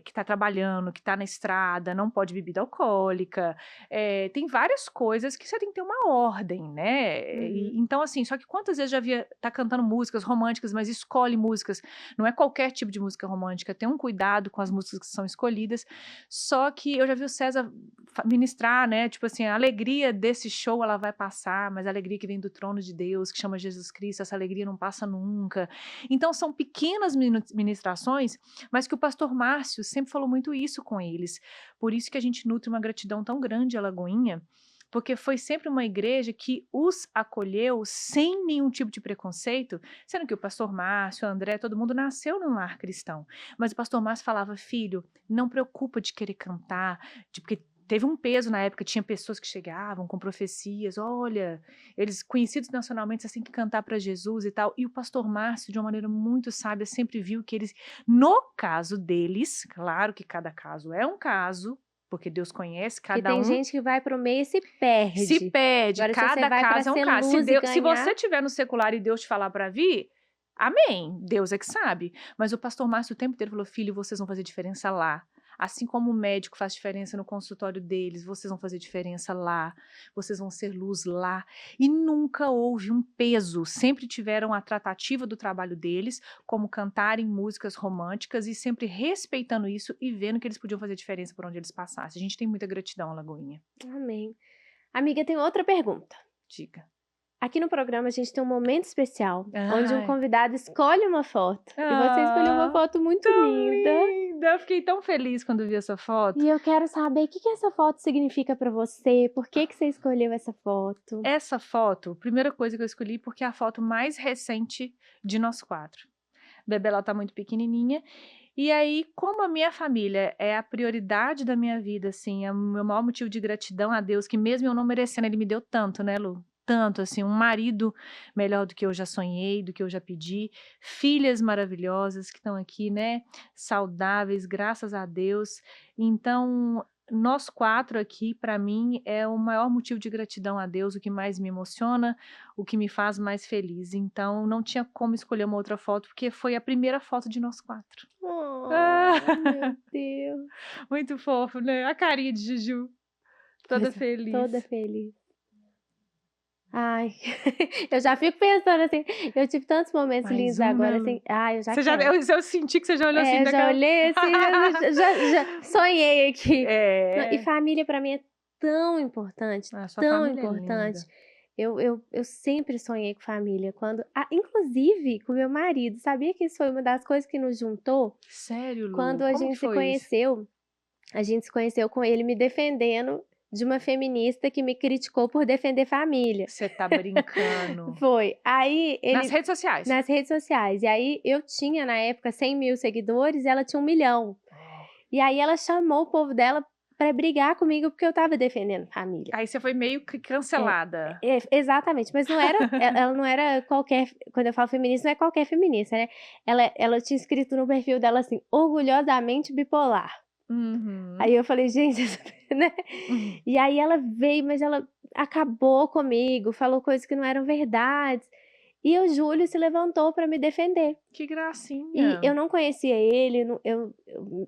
que está trabalhando, que está na estrada, não pode bebida alcoólica, tem várias coisas que você tem que ter uma ordem, né? Então, assim, só que quantas vezes já via, tá cantando músicas românticas, mas escolhe músicas, não é qualquer tipo de música romântica, tem um cuidado com as músicas que são escolhidas, só que eu já vi o César ministrar, né, tipo assim, a alegria desse show, ela vai passar, mas a alegria que vem do trono de Deus, que chama Jesus Cristo, essa alegria não passa nunca. Então são pequenas ministrações, mas que o pastor Márcio sempre falou muito isso com eles. Por isso que a gente nutre uma gratidão tão grande à Lagoinha, porque foi sempre uma igreja que os acolheu sem nenhum tipo de preconceito, sendo que o pastor Márcio, o André, todo mundo nasceu num lar cristão. Mas o pastor Márcio falava, filho, não preocupa de querer cantar, porque teve um peso na época, tinha pessoas que chegavam com profecias, olha, eles conhecidos nacionalmente, assim, que cantar para Jesus e tal, e o pastor Márcio, de uma maneira muito sábia, sempre viu que eles, no caso deles, claro que cada caso é um caso, porque Deus conhece cada um. Porque tem gente que vai pro meio e se perde. Se perde, agora, cada caso é um caso. Se você estiver no secular e Deus te falar para vir, amém, Deus é que sabe. Mas o pastor Márcio o tempo inteiro falou, filho, vocês vão fazer diferença lá. Assim como o médico faz diferença no consultório deles, vocês vão fazer diferença lá, vocês vão ser luz lá. E nunca houve um peso, sempre tiveram a tratativa do trabalho deles, como cantarem músicas românticas e sempre respeitando isso e vendo que eles podiam fazer diferença por onde eles passassem. A gente tem muita gratidão, Lagoinha. Amém. Amiga, tem outra pergunta. Diga. Aqui no programa a gente tem um momento especial, onde um convidado escolhe uma foto. E você escolheu uma foto muito linda. Eu fiquei tão feliz quando vi essa foto. E eu quero saber o que essa foto significa pra você, por que você escolheu essa foto? Essa foto, primeira coisa que eu escolhi, porque é a foto mais recente de nós 4. A bebê, ela tá muito pequenininha. E aí, como a minha família é a prioridade da minha vida, assim, é o meu maior motivo de gratidão a Deus, que mesmo eu não merecendo, Ele me deu tanto, né, Lu? Tanto, assim, um marido melhor do que eu já sonhei, do que eu já pedi, filhas maravilhosas que estão aqui, né, saudáveis, graças a Deus. Então, nós 4 aqui, para mim, é o maior motivo de gratidão a Deus, o que mais me emociona, o que me faz mais feliz. Então, não tinha como escolher uma outra foto, porque foi a primeira foto de nós 4. Meu Deus. Muito fofo, né? A carinha de Juju. Toda feliz. Toda feliz. Ai, eu já fico pensando assim, eu tive tantos momentos lindos agora, assim, eu já quero. Eu senti que você já olhou assim. Eu já olhei assim, já sonhei aqui. E família pra mim é tão importante, tão importante. eu sempre sonhei com família, inclusive com meu marido, sabia que isso foi uma das coisas que nos juntou? Sério, Quando Lu? a Como que gente se foi isso? conheceu, a gente se conheceu com ele me defendendo de uma feminista que me criticou por defender família. Você tá brincando. Foi. Aí Nas ele redes sociais? nas redes sociais, e aí eu tinha na época 100.000 seguidores e ela tinha 1.000.000. E aí ela chamou o povo dela pra brigar comigo, porque eu estava defendendo família. Aí você foi meio que É, cancelada. exatamente, mas não era ela não era qualquer, quando eu falo feminista, não é qualquer feminista, né, ela tinha escrito no perfil dela assim: "Orgulhosamente bipolar". Uhum. Aí eu falei: "Gente", né. Uhum. E aí ela veio, mas ela acabou comigo, falou coisas que não eram verdades, e o Júlio se levantou pra me defender. Que E eu gracinha. não conhecia ele, não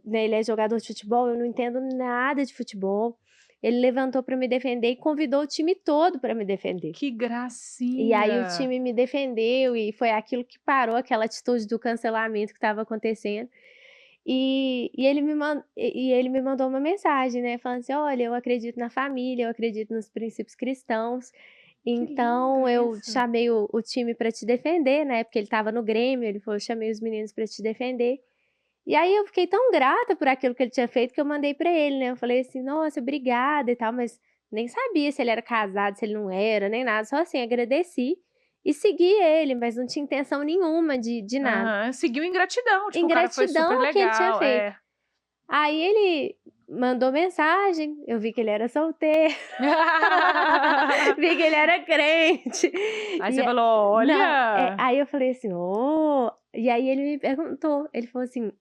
né, ele é jogador de futebol, eu não entendo nada de futebol. Ele levantou pra me defender e convidou o time todo pra me defender. Que E aí o gracinha. time me defendeu e foi aquilo que parou aquela atitude do cancelamento que estava acontecendo. E ele me mandou uma mensagem, né, falando assim: "Olha, eu acredito na família, eu acredito nos princípios cristãos, Que lindo então eu isso. chamei o time pra te defender", né, porque ele estava no Grêmio, ele falou: "Eu chamei os meninos pra te defender". E aí eu fiquei tão grata por aquilo que ele tinha feito que eu mandei pra ele, né, eu falei assim: "Nossa, obrigada e tal", mas nem sabia se ele era casado, se ele não era, nem nada, só assim, agradeci e segui ele, mas não tinha intenção nenhuma de nada. Aham. Seguiu em gratidão, tipo, Em o cara foi super gratidão ao que ele tinha legal. feito. É. Aí ele mandou mensagem, eu vi que ele era solteiro, vi que ele era crente, Aí e você a falou: não, "Olha". aí eu falei assim: "Oh", e aí ele me perguntou, ele falou assim: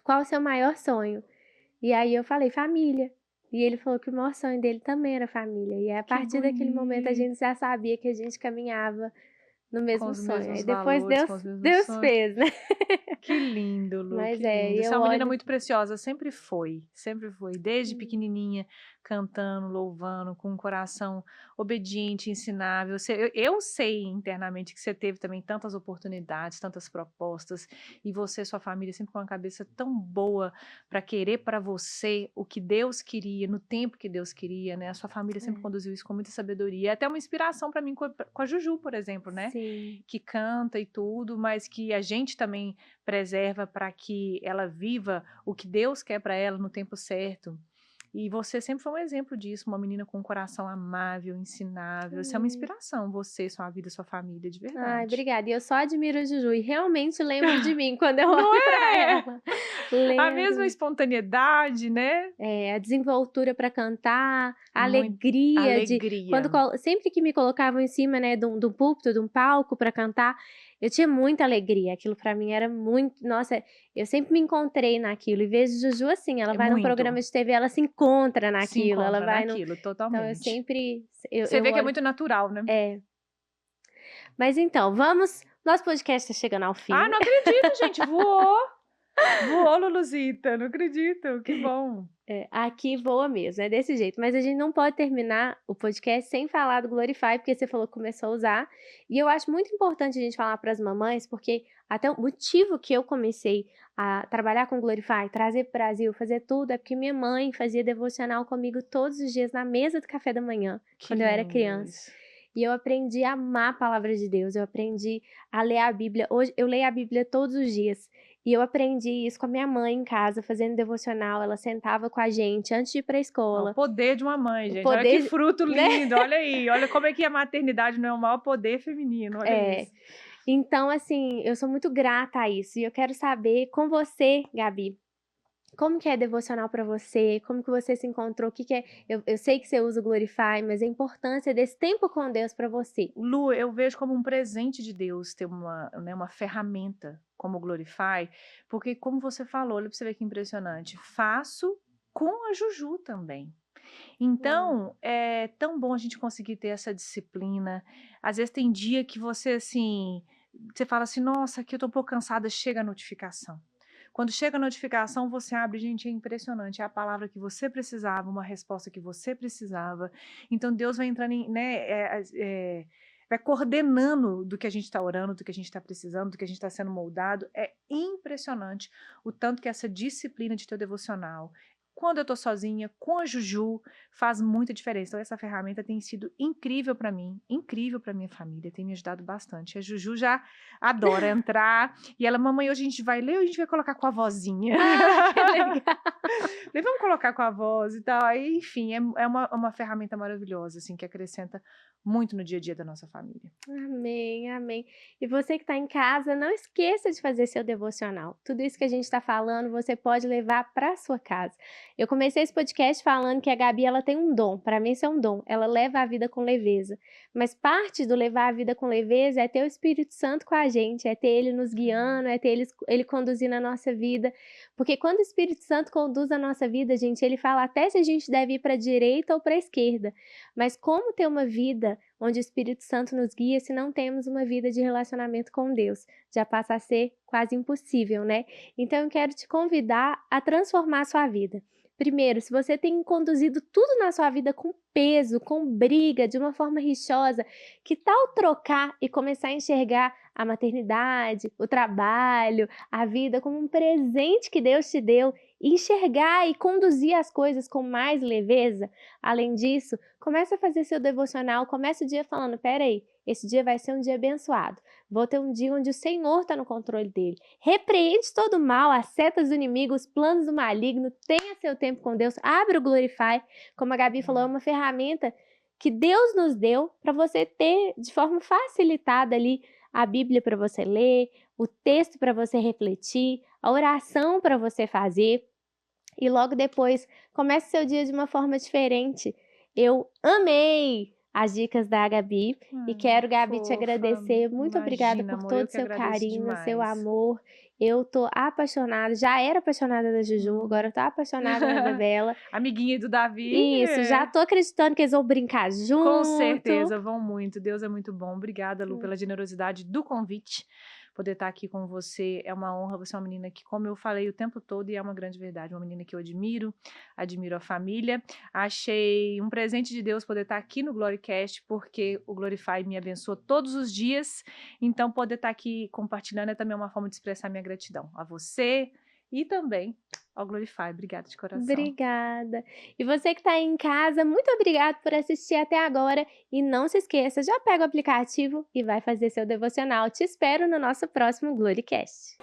"Qual o seu maior sonho?". E aí eu falei: "Família". E ele falou que o maior sonho dele também era família, e a Que partir daquele momento a bonito. gente já sabia que a gente caminhava no Com mesmo os sonho, aí mesmos depois valores, Deus com os mesmos Deus sonhos. fez, né. Que lindo, Lu, Mas que lindo. Você é eu uma menina olho muito preciosa, sempre foi, desde hum, pequenininha, cantando, louvando, com um coração obediente, ensinável. Eu sei internamente que você teve também tantas oportunidades, tantas propostas, e você e sua família sempre com uma cabeça tão boa para querer para você o que Deus queria, no tempo que Deus queria, né? A sua família sempre é, conduziu isso com muita sabedoria. É até uma inspiração para mim com a Juju, por exemplo, né? sim. Que canta e tudo, mas que a gente também preserva para que ela viva o que Deus quer para ela no tempo certo. E você sempre foi um exemplo disso, uma menina com um coração amável, ensinável. Você é uma Hum. inspiração, você, sua vida, sua família, de Ai, verdade. obrigada. E eu só admiro a Juju e realmente lembro de mim quando eu Não olho pra é? ela. A mesma Lembro. espontaneidade, né? A desenvoltura para cantar, a Muito alegria de quando alegria. sempre que me colocavam em cima, né, de um púlpito, de um palco para cantar, eu tinha muita alegria, aquilo para mim era muito, nossa, eu sempre me encontrei naquilo e vejo Juju assim, ela É vai num muito. programa de TV, ela se encontra Se naquilo, ela encontra vai no naquilo, então eu totalmente. sempre Você eu vê que é olho muito natural, né? é. Mas então, nosso podcast está chegando ao Ah, fim. não acredito, gente, voou. Voou, Luluzita, não acredito, que bom. Aqui voa mesmo, é desse jeito. Mas a gente não pode terminar o podcast sem falar do Glorify, porque você falou que começou a usar. E eu acho muito importante a gente falar para as mamães, porque até o motivo que eu comecei a trabalhar com Glorify, trazer para o Brasil, fazer tudo, é porque minha mãe fazia devocional comigo todos os dias na mesa do café da manhã, Que quando eu era lindo criança. isso. E eu aprendi a amar a palavra de Deus, eu aprendi a ler a Bíblia. Hoje eu leio a Bíblia todos os dias. E eu aprendi isso com a minha mãe em casa, fazendo devocional. Ela sentava com a gente antes de ir para a Ó, o escola. poder de uma mãe, O gente, olha que poder, fruto né? lindo, olha aí, olha como é que a maternidade não é o maior poder feminino, olha É. isso. Então, assim, eu sou muito grata a isso. E eu quero saber com você, Gabi, como que é devocional para você? Como que você se encontrou? O que que é? Eu sei que você usa o Glorify, mas a importância desse tempo com Deus para você. Lu, eu vejo como um presente de Deus ter uma, né, uma ferramenta como o Glorify, porque como você falou, olha pra você ver que impressionante, faço com a Juju também. Hum. Então, é tão bom a gente conseguir ter essa disciplina. Às vezes tem dia que você, assim, você fala assim, nossa, aqui eu tô um pouco cansada, chega a notificação. Quando chega a notificação, você abre, gente, é impressionante, é a palavra que você precisava, uma resposta que você precisava. Então, Deus vai entrando em, né, vai coordenando do que a gente está orando, do que a gente está precisando, do que a gente está sendo moldado. É impressionante o tanto que essa disciplina de teu devocional, quando eu tô sozinha, com a Juju, faz muita diferença. Então, essa ferramenta tem sido incrível para mim, incrível para minha família, tem me ajudado bastante. A Juju já adora entrar e ela, mamãe, hoje a gente vai ler ou a gente vai colocar com a vozinha? Ah, que legal. Falei, vamos colocar com a voz e tal. Aí, enfim, é uma ferramenta maravilhosa, assim, que acrescenta muito no dia a dia da nossa família. Amém, amém. E você que está em casa, não esqueça de fazer seu devocional. Tudo isso que a gente está falando, você pode levar para sua casa. Eu comecei esse podcast falando que a Gabi ela tem um dom. Para mim, isso é um dom. Ela leva a vida com leveza. Mas parte do levar a vida com leveza é ter o Espírito Santo com a gente, é ter ele nos guiando, é ter ele conduzindo a nossa vida. Porque quando o Espírito Santo conduz a nossa vida, gente, ele fala até se a gente deve ir para a direita ou para a esquerda. Mas como ter uma vida onde o Espírito Santo nos guia se não temos uma vida de relacionamento com Deus? Já passa a ser quase impossível, né? Então eu quero te convidar a transformar a sua vida. Primeiro, se você tem conduzido tudo na sua vida com peso, com briga, de uma forma rixosa, que tal trocar e começar a enxergar a maternidade, o trabalho, a vida como um presente que Deus te deu, e enxergar e conduzir as coisas com mais leveza? Além disso, comece a fazer seu devocional, comece o dia falando, peraí, esse dia vai ser um dia abençoado. Vou ter um dia onde o Senhor está no controle dele. Repreende todo o mal, as setas do inimigo, os planos do maligno, tenha seu tempo com Deus, abre o Glorify, como a Gabi falou, é uma ferramenta que Deus nos deu para você ter de forma facilitada ali a Bíblia para você ler, o texto para você refletir, a oração para você fazer. E logo depois, comece seu dia de uma forma diferente. Eu amei as dicas da Gabi e quero, Gabi, te Fofa, agradecer. Muito obrigada imagina, por amor, eu todo o que seu agradeço carinho, seu demais. amor. Eu tô apaixonada, já era apaixonada da Juju, agora eu tô apaixonada na Bebela. Amiguinha do Davi. Isso, já tô acreditando que eles vão brincar junto. Com certeza, vão muito. Deus é muito bom. Obrigada, Lu, pela generosidade do convite. Poder estar aqui com você é uma honra. Você é uma menina que, como eu falei o tempo todo, e é uma grande verdade, uma menina que eu admiro a família. Achei um presente de Deus poder estar aqui no Glorycast, porque o Glorify me abençoa todos os dias. Então, poder estar aqui compartilhando é também uma forma de expressar minha gratidão a você e também ao Glorify. Obrigada de coração. Obrigada. E você que está aí em casa, muito obrigado por assistir até agora. E não se esqueça, já pega o aplicativo e vai fazer seu devocional. Te espero no nosso próximo Glorycast.